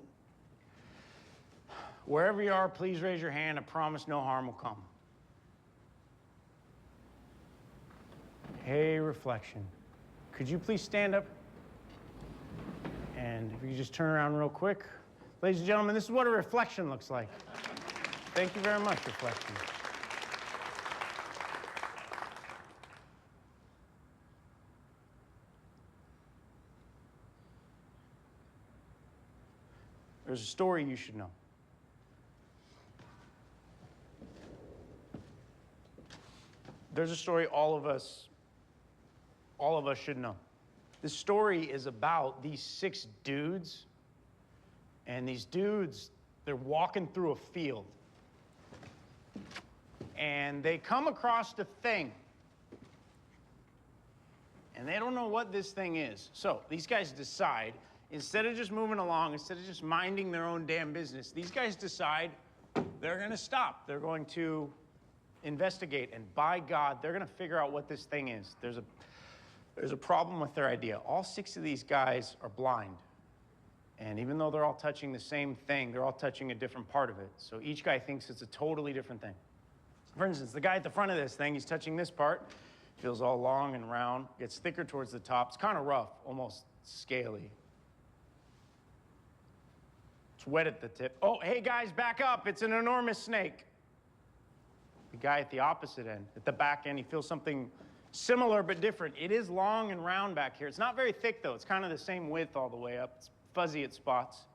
Wherever you are, please raise your hand. I promise no harm will come. Hey, reflection. Could you please stand up? And if you just turn around real quick. Ladies and gentlemen, this is what a reflection looks like. Thank you very much, reflection. There's a story you should know. There's a story all of us should know. This story is about these 6 dudes, and these dudes, they're walking through a field, and they come across a thing, and they don't know what this thing is. So these guys decide, instead of just moving along, instead of just minding their own damn business, these guys decide they're gonna stop. They're going to investigate, and by God, they're gonna figure out what this thing is. There's a problem with their idea. All 6 of these guys are blind. And even though they're all touching the same thing, they're all touching a different part of it. So each guy thinks it's a totally different thing. For instance, the guy at the front of this thing, he's touching this part, feels all long and round, gets thicker towards the top. It's kind of rough, almost scaly. It's wet at the tip. Oh, hey guys, back up. It's an enormous snake. The guy at the opposite end, at the back end, he feels something similar but different. It is long and round back here. It's not very thick though. It's kind of the same width all the way up. It's fuzzy at spots.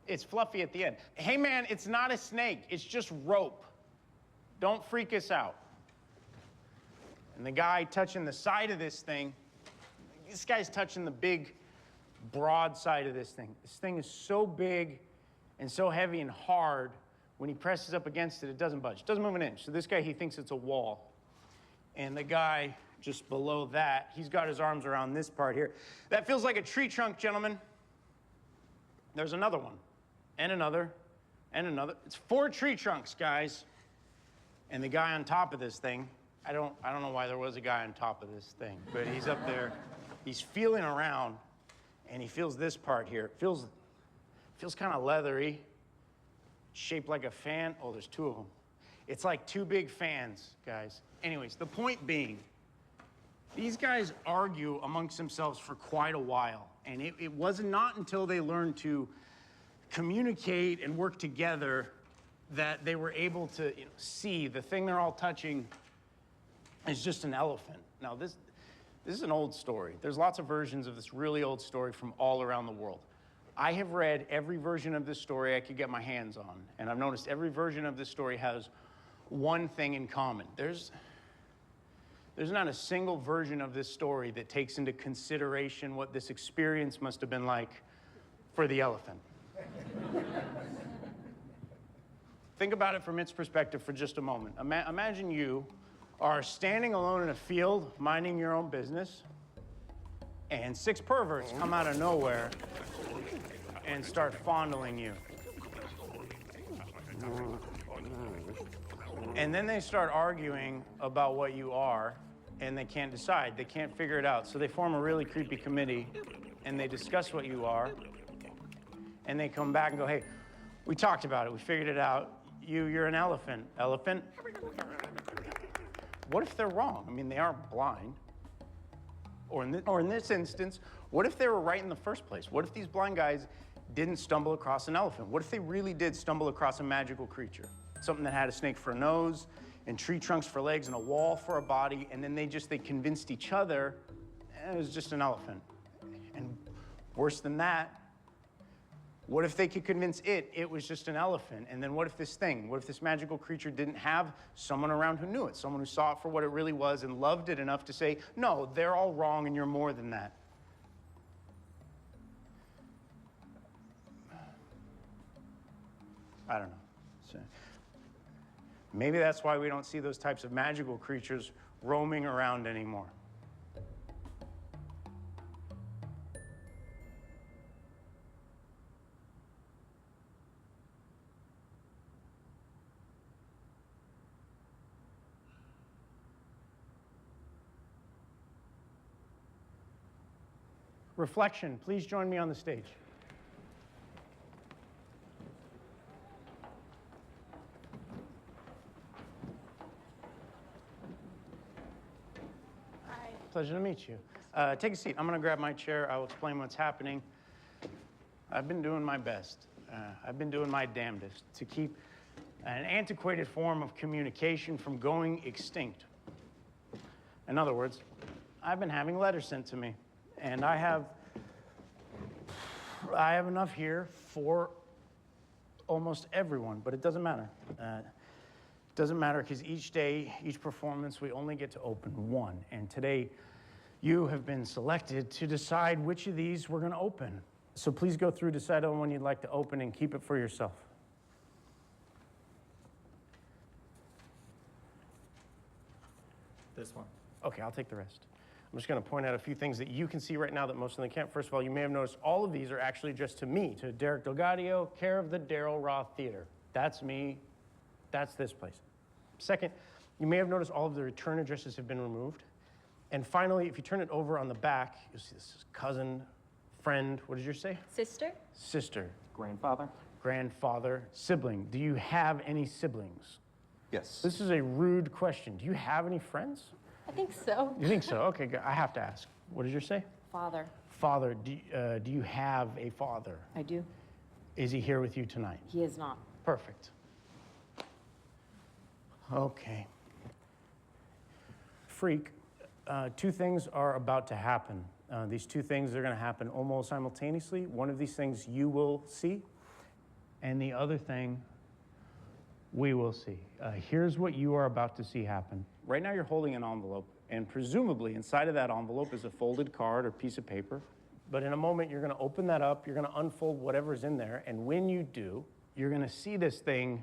It's fluffy at the end. Hey man, it's not a snake. It's just rope. Don't freak us out. And the guy touching the side of this guy's touching the big, broad side of this thing. This thing is so big and so heavy and hard, when he presses up against it, it doesn't budge. It doesn't move an inch. So this guy, he thinks it's a wall. And the guy just below that, he's got his arms around this part here. That feels like a tree trunk, gentlemen. There's another one, and another, and another. It's 4 tree trunks, guys. And the guy on top of this thing, I don't know why there was a guy on top of this thing, but he's up there, he's feeling around, and he feels this part here. It feels kind of leathery, shaped like a fan. Oh, there's 2 of them. It's like 2 big fans, guys. Anyways, the point being, these guys argue amongst themselves for quite a while, and it was not until they learned to communicate and work together that they were able to see the thing they're all touching is just an elephant. Now, this is an old story. There's lots of versions of this really old story from all around the world. I have read every version of this story I could get my hands on, and I've noticed every version of this story has one thing in common. There's not a single version of this story that takes into consideration what this experience must have been like for the elephant. Think about it from its perspective for just a moment. Imagine you are standing alone in a field, minding your own business, and 6 perverts come out of nowhere and start fondling you. And then they start arguing about what you are, and they can't decide. They can't figure it out. So they form a really creepy committee, and they discuss what you are, and they come back and go, hey, we talked about it. We figured it out. You're an elephant. Elephant? What if they're wrong? I mean, they aren't blind. Or in this instance, what if they were right in the first place? What if these blind guys didn't stumble across an elephant? What if they really did stumble across a magical creature? Something that had a snake for a nose, and tree trunks for legs, and a wall for a body, and then they convinced each other it was just an elephant. And worse than that, what if they could convince it was just an elephant? And then what if this magical creature didn't have someone around who knew it, someone who saw it for what it really was and loved it enough to say, no, they're all wrong and you're more than that? I don't know. So, maybe that's why we don't see those types of magical creatures roaming around anymore. Reflection, please join me on the stage. Hi. Pleasure to meet you. Take a seat. I'm going to grab my chair. I will explain what's happening. I've been doing my best. I've been doing my damnedest to keep an antiquated form of communication from going extinct. In other words, I've been having letters sent to me. And I have enough here for almost everyone, but it doesn't matter. It doesn't matter because each day, each performance, we only get to open one. And today, you have been selected to decide which of these we're going to open. So please go through, decide on one you'd like to open, and keep it for yourself. This one. Okay, I'll take the rest. I'm just going to point out a few things that you can see right now that most of them can't. First of all, you may have noticed all of these are actually just to me, to Derek DelGaudio, care of the Daryl Roth Theater. That's me. That's this place. Second, you may have noticed all of the return addresses have been removed. And finally, if you turn it over on the back, you'll see this is cousin, friend, what did you say? Sister? Sister. Grandfather? Grandfather. Sibling. Do you have any siblings? Yes. This is a rude question. Do you have any friends? I think so. You think so? Okay, good. I have to ask. What did you say? Father. Father. Do you have a father? I do. Is he here with you tonight? He is not. Perfect. Okay. Freak, 2 things are about to happen. These 2 things are going to happen almost simultaneously. One of these things you will see, and the other thing we will see. Here's what you are about to see happen. Right now you're holding an envelope, And presumably inside of that envelope is a folded card or piece of paper. But in a moment, you're gonna open that up, you're gonna unfold whatever's in there, and when you do, you're gonna see this thing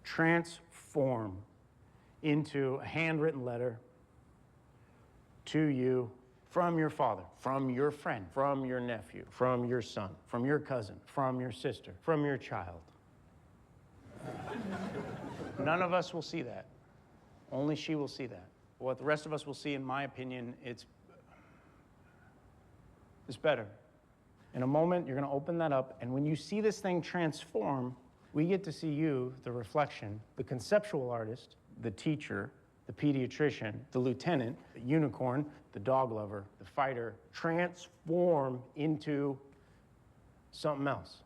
transform into a handwritten letter to you from your father, from your friend, from your nephew, from your son, from your cousin, from your sister, from your child. None of us will see that. Only she will see that. What the rest of us will see, in my opinion, it's better. In a moment, you're gonna open that up, and when you see this thing transform, we get to see you, the reflection, the conceptual artist, the teacher, the pediatrician, the lieutenant, the unicorn, the dog lover, the fighter, transform into something else.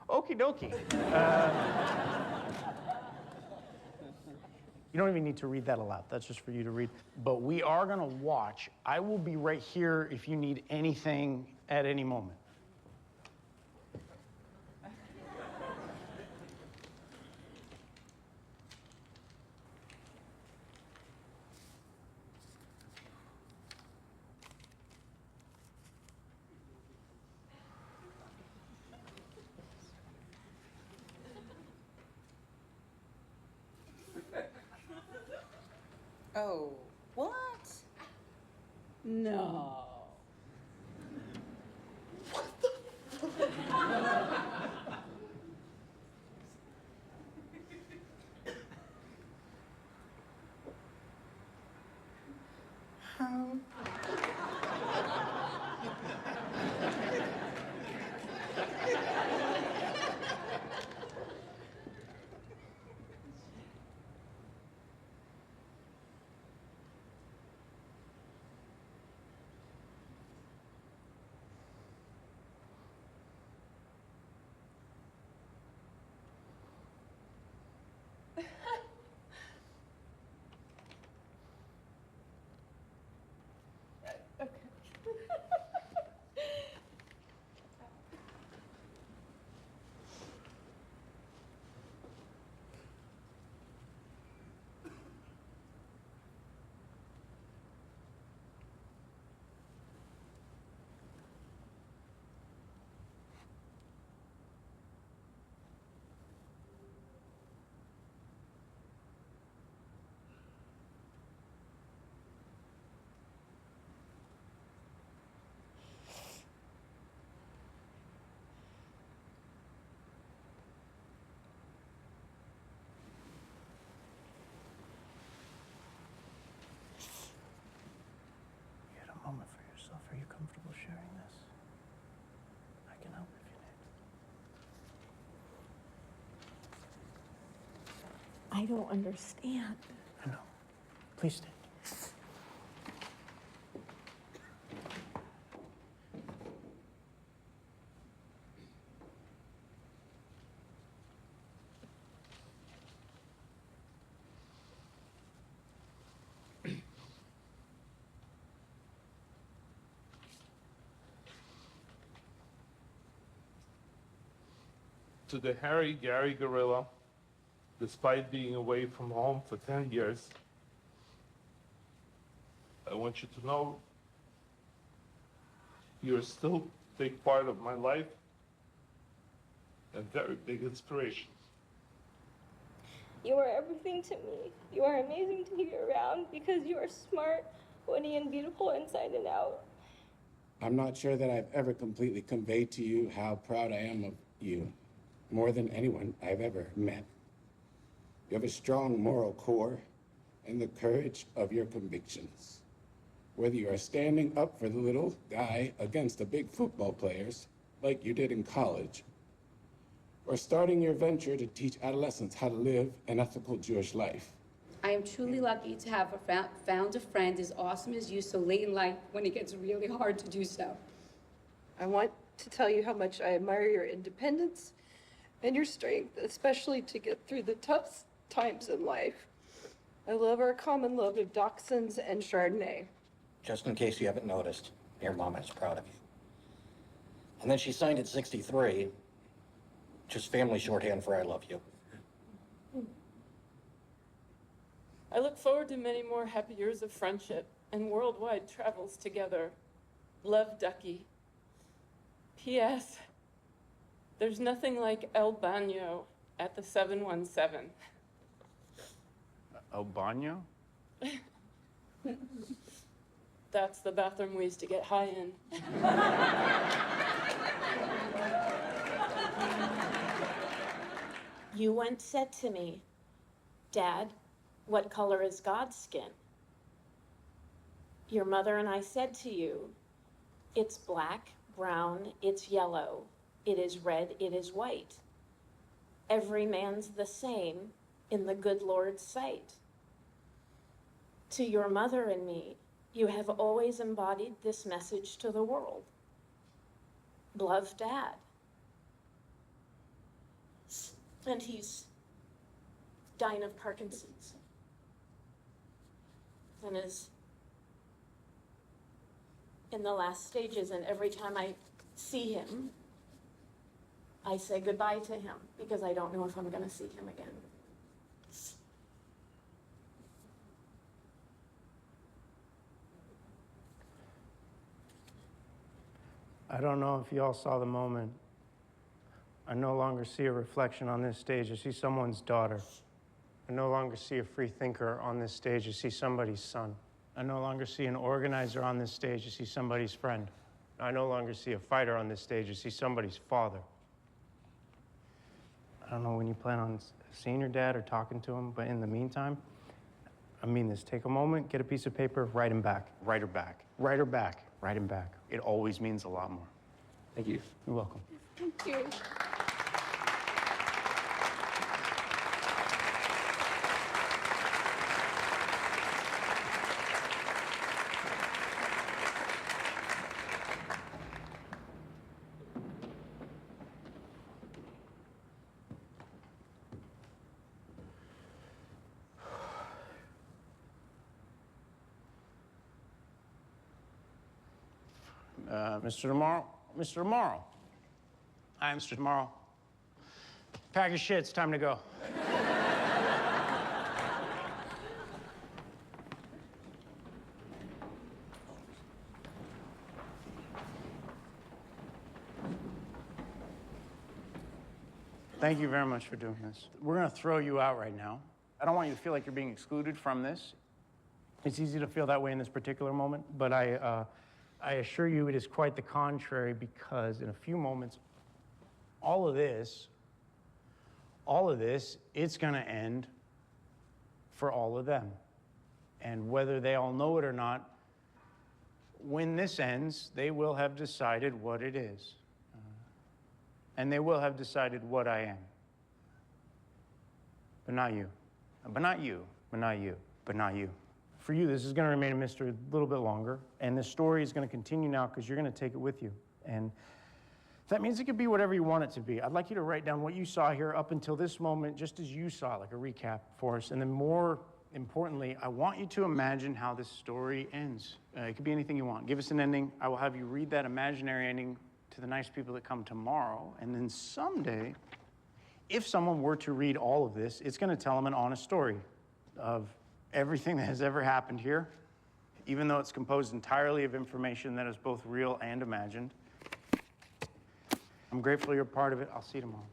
Okie dokie. You don't even need to read that aloud. That's just for you to read. But we are gonna watch. I will be right here if you need anything at any moment. Oh, what? No. How? You had a moment for yourself. Are you comfortable sharing this? I can help if you need. I don't understand. I know. Please stand. To the Harry Gary gorilla, despite being away from home for 10 years, I want you to know you're still a big part of my life and very big inspiration. You are everything to me. You are amazing to be around because you are smart, witty, and beautiful inside and out. I'm not sure that I've ever completely conveyed to you how proud I am of you, more than anyone I've ever met. You have a strong moral core and the courage of your convictions. Whether you are standing up for the little guy against the big football players, like you did in college, or starting your venture to teach adolescents how to live an ethical Jewish life. I am truly lucky to have found a friend as awesome as you so late in life when it gets really hard to do so. I want to tell you how much I admire your independence and your strength, especially to get through the tough times in life. I love our common love of dachshunds and Chardonnay. Just in case you haven't noticed, your mama is proud of you. And then she signed at 63, just family shorthand for I love you. I look forward to many more happy years of friendship and worldwide travels together. Love, Ducky. P.S. There's nothing like El Baño at the 717. El Baño? That's the bathroom we used to get high in. You once said to me, Dad, what color is God's skin? Your mother and I said to you, it's black, brown, it's yellow, it is red, it is white. Every man's the same in the good Lord's sight. To your mother and me, you have always embodied this message to the world. Love, Dad. And he's dying of Parkinson's. And is in the last stages, and every time I see him, I say goodbye to him because I don't know if I'm going to see him again. I don't know if you all saw the moment. I no longer see a reflection on this stage. I see someone's daughter. I no longer see a free thinker on this stage. I see somebody's son. I no longer see an organizer on this stage. I see somebody's friend. I no longer see a fighter on this stage. I see somebody's father. I don't know when you plan on seeing your dad or talking to him, but in the meantime, I mean this. Take a moment, get a piece of paper, write him back. Write her back. Write her back. Write him back. It always means a lot more. Thank you. You're welcome. Thank you. Mr. Tomorrow? Mr. Tomorrow? Hi, Mr. Tomorrow. Pack your shit, it's time to go. Thank you very much for doing this. We're gonna throw you out right now. I don't want you to feel like you're being excluded from this. It's easy to feel that way in this particular moment, but I assure you it is quite the contrary, because in a few moments, all of this, it's gonna end for all of them. And whether they all know it or not, when this ends, they will have decided what it is. And they will have decided what I am. But not you. But not you. But not you. But not you. For you, this is going to remain a mystery a little bit longer, and the story is going to continue now because you're going to take it with you. And that means it could be whatever you want it to be. I'd like you to write down what you saw here up until this moment, just as you saw, like a recap for us. And then more importantly, I want you to imagine how this story ends. It could be anything you want. Give us an ending. I will have you read that imaginary ending to the nice people that come tomorrow. And then someday, if someone were to read all of this, it's going to tell them an honest story of everything that has ever happened here, even though it's composed entirely of information that is both real and imagined. I'm grateful you're a part of it. I'll see you tomorrow.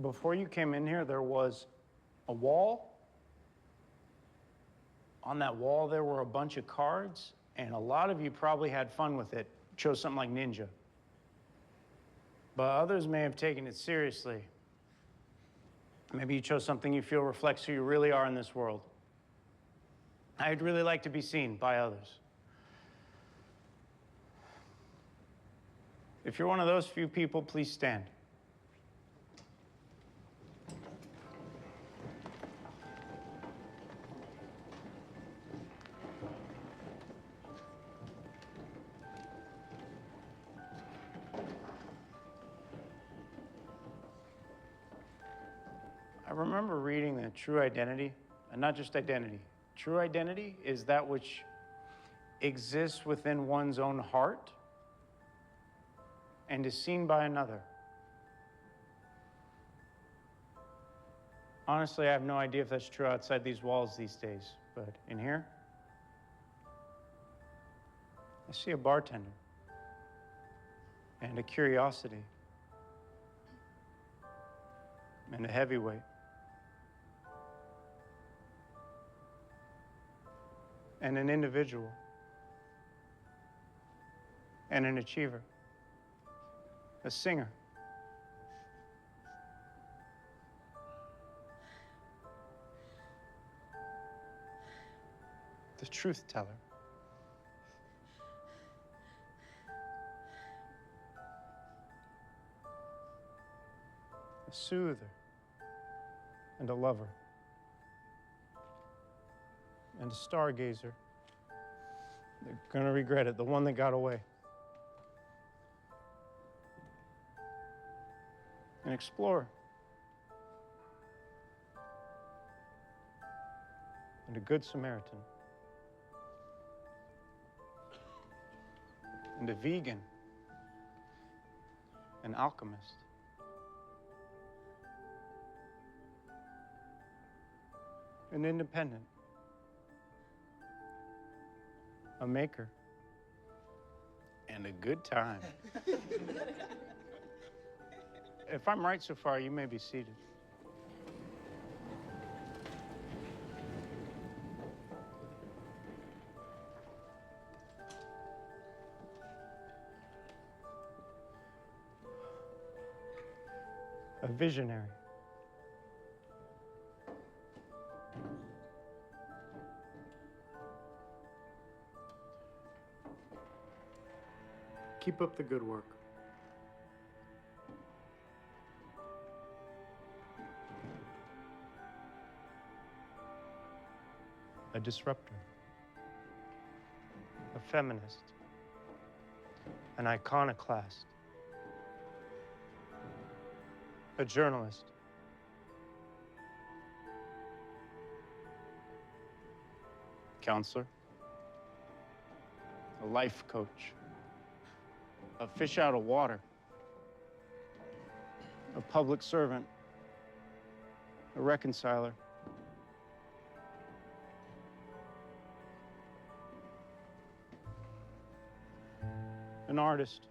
before you came in here, there was a wall. On that wall, there were a bunch of cards, and a lot of you probably had fun with it. Chose something like Ninja. But others may have taken it seriously. Maybe you chose something you feel reflects who you really are in this world. I'd really like to be seen by others. If you're one of those few people, please stand. I remember reading that true identity, and not just identity, true identity is that which exists within one's own heart and is seen by another. Honestly, I have no idea if that's true outside these walls these days, but in here, I see a bartender and a curiosity and a heavyweight and an individual and an achiever, a singer, the truth teller, a soother, and a lover, and a stargazer. They're gonna regret it, the one that got away. An explorer. And a good Samaritan. And a vegan. An alchemist. An independent. A maker. And a good time. If I'm right so far, you may be seated. A visionary. Keep up the good work. A disruptor, a feminist, an iconoclast, a journalist, counselor, a life coach, a fish out of water, a public servant, a reconciler, an artist,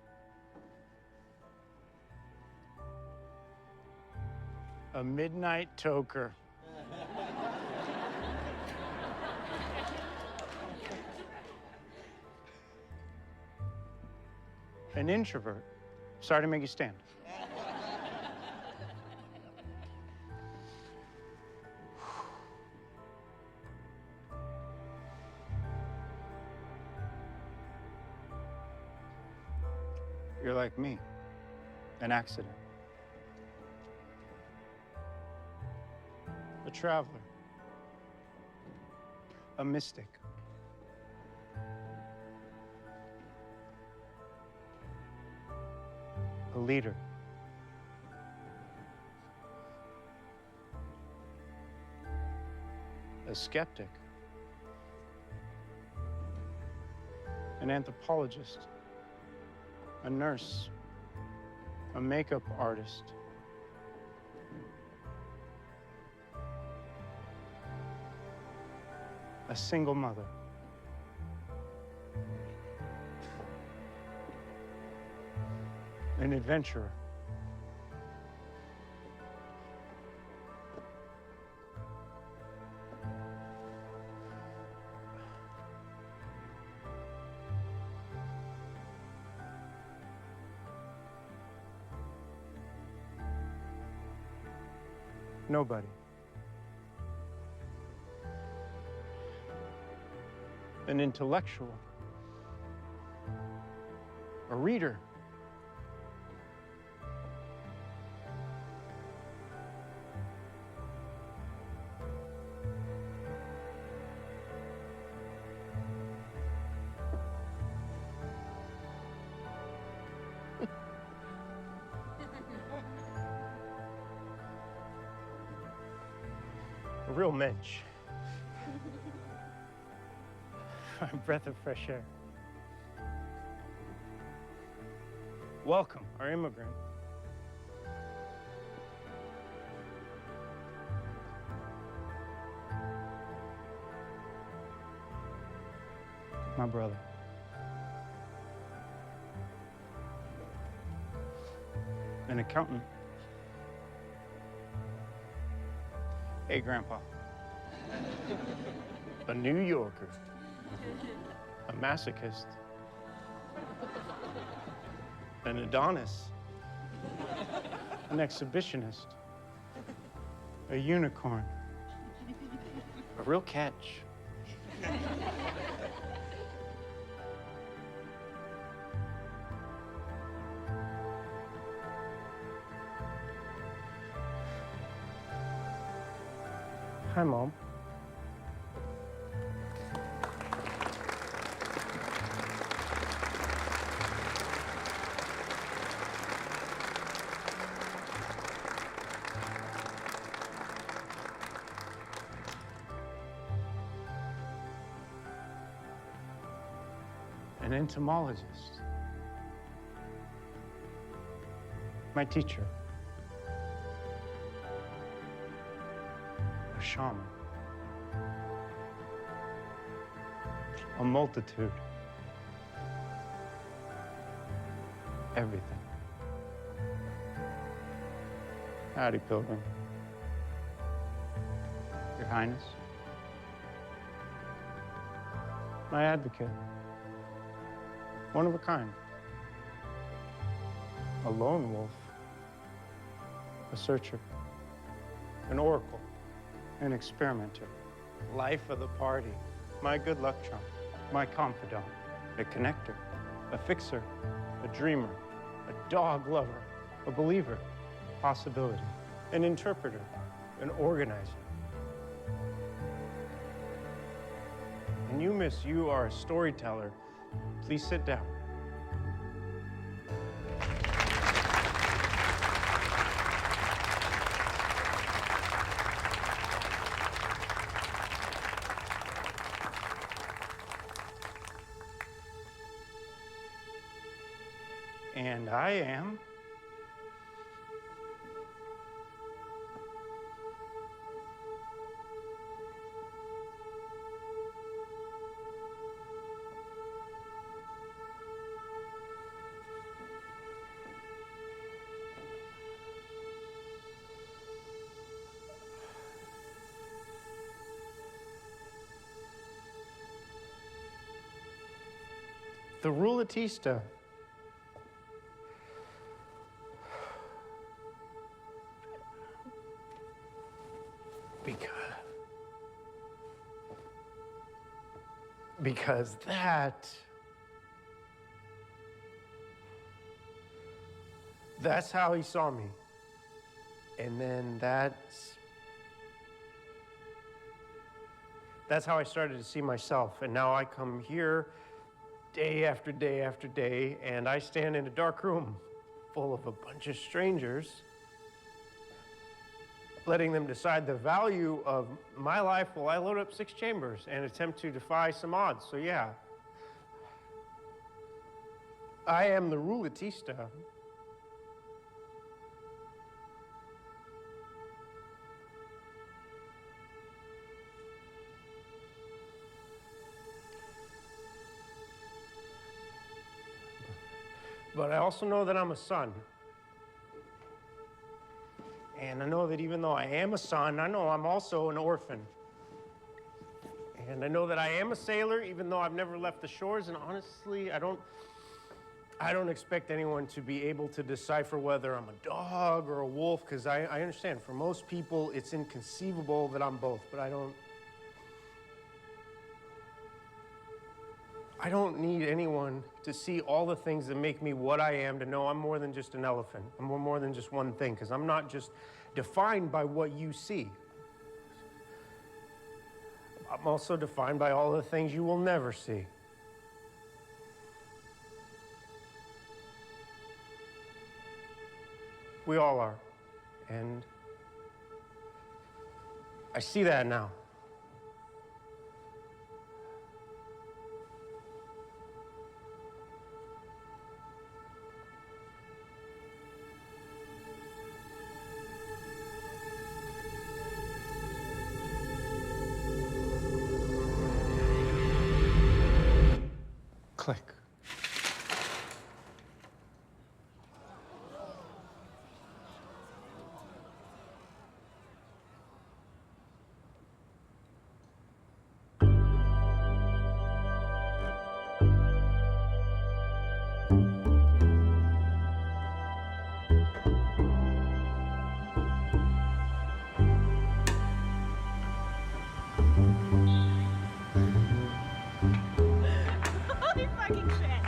a midnight toker, an introvert. Sorry to make you stand. You're like me, an accident. A traveler. A mystic. A leader. A skeptic. An anthropologist. A nurse. A makeup artist. A single mother. An adventurer. Nobody. An intellectual. A reader. A real mensch. A breath of fresh air. Welcome, our immigrant. My brother. An accountant. Hey, Grandpa. A New Yorker. A masochist. An Adonis. An exhibitionist. A unicorn. A real catch. Hi, Mom. An entomologist. My teacher. A shaman. A multitude. Everything. Howdy, Pilgrim. Your Highness. My advocate. One of a kind. A lone wolf. A searcher. An oracle. An experimenter. Life of the party. My good luck charm. My confidant. A connector. A fixer. A dreamer. A dog lover. A believer. Possibility. An interpreter. An organizer. And you, miss, you are a storyteller. Please sit down. And I am the Rulatista. Because that's how he saw me. And then that's how I started to see myself. And now I come here day after day after day, and I stand in a dark room full of a bunch of strangers, letting them decide the value of my life while I load up 6 chambers and attempt to defy some odds. So yeah, I am the Rulatista. But I also know that I'm a son. And I know that even though I am a son, I know I'm also an orphan. And I know that I am a sailor, even though I've never left the shores. And honestly, I don't I don't expect anyone to be able to decipher whether I'm a dog or a wolf, because I understand for most people it's inconceivable that I'm both, but I don't need anyone to see all the things that make me what I am to know I'm more than just an elephant. I'm more than just one thing, because I'm not just defined by what you see. I'm also defined by all the things you will never see. We all are. And I see that now. Click. Holy fucking shit.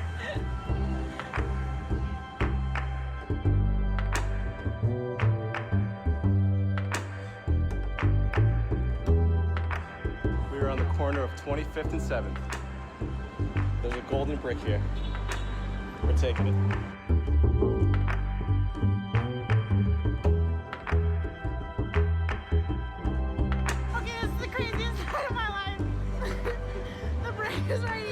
We are on the corner of 25th and 7th. There's a golden brick here. We're taking it. Okay, this is the craziest part of my life. The brick is right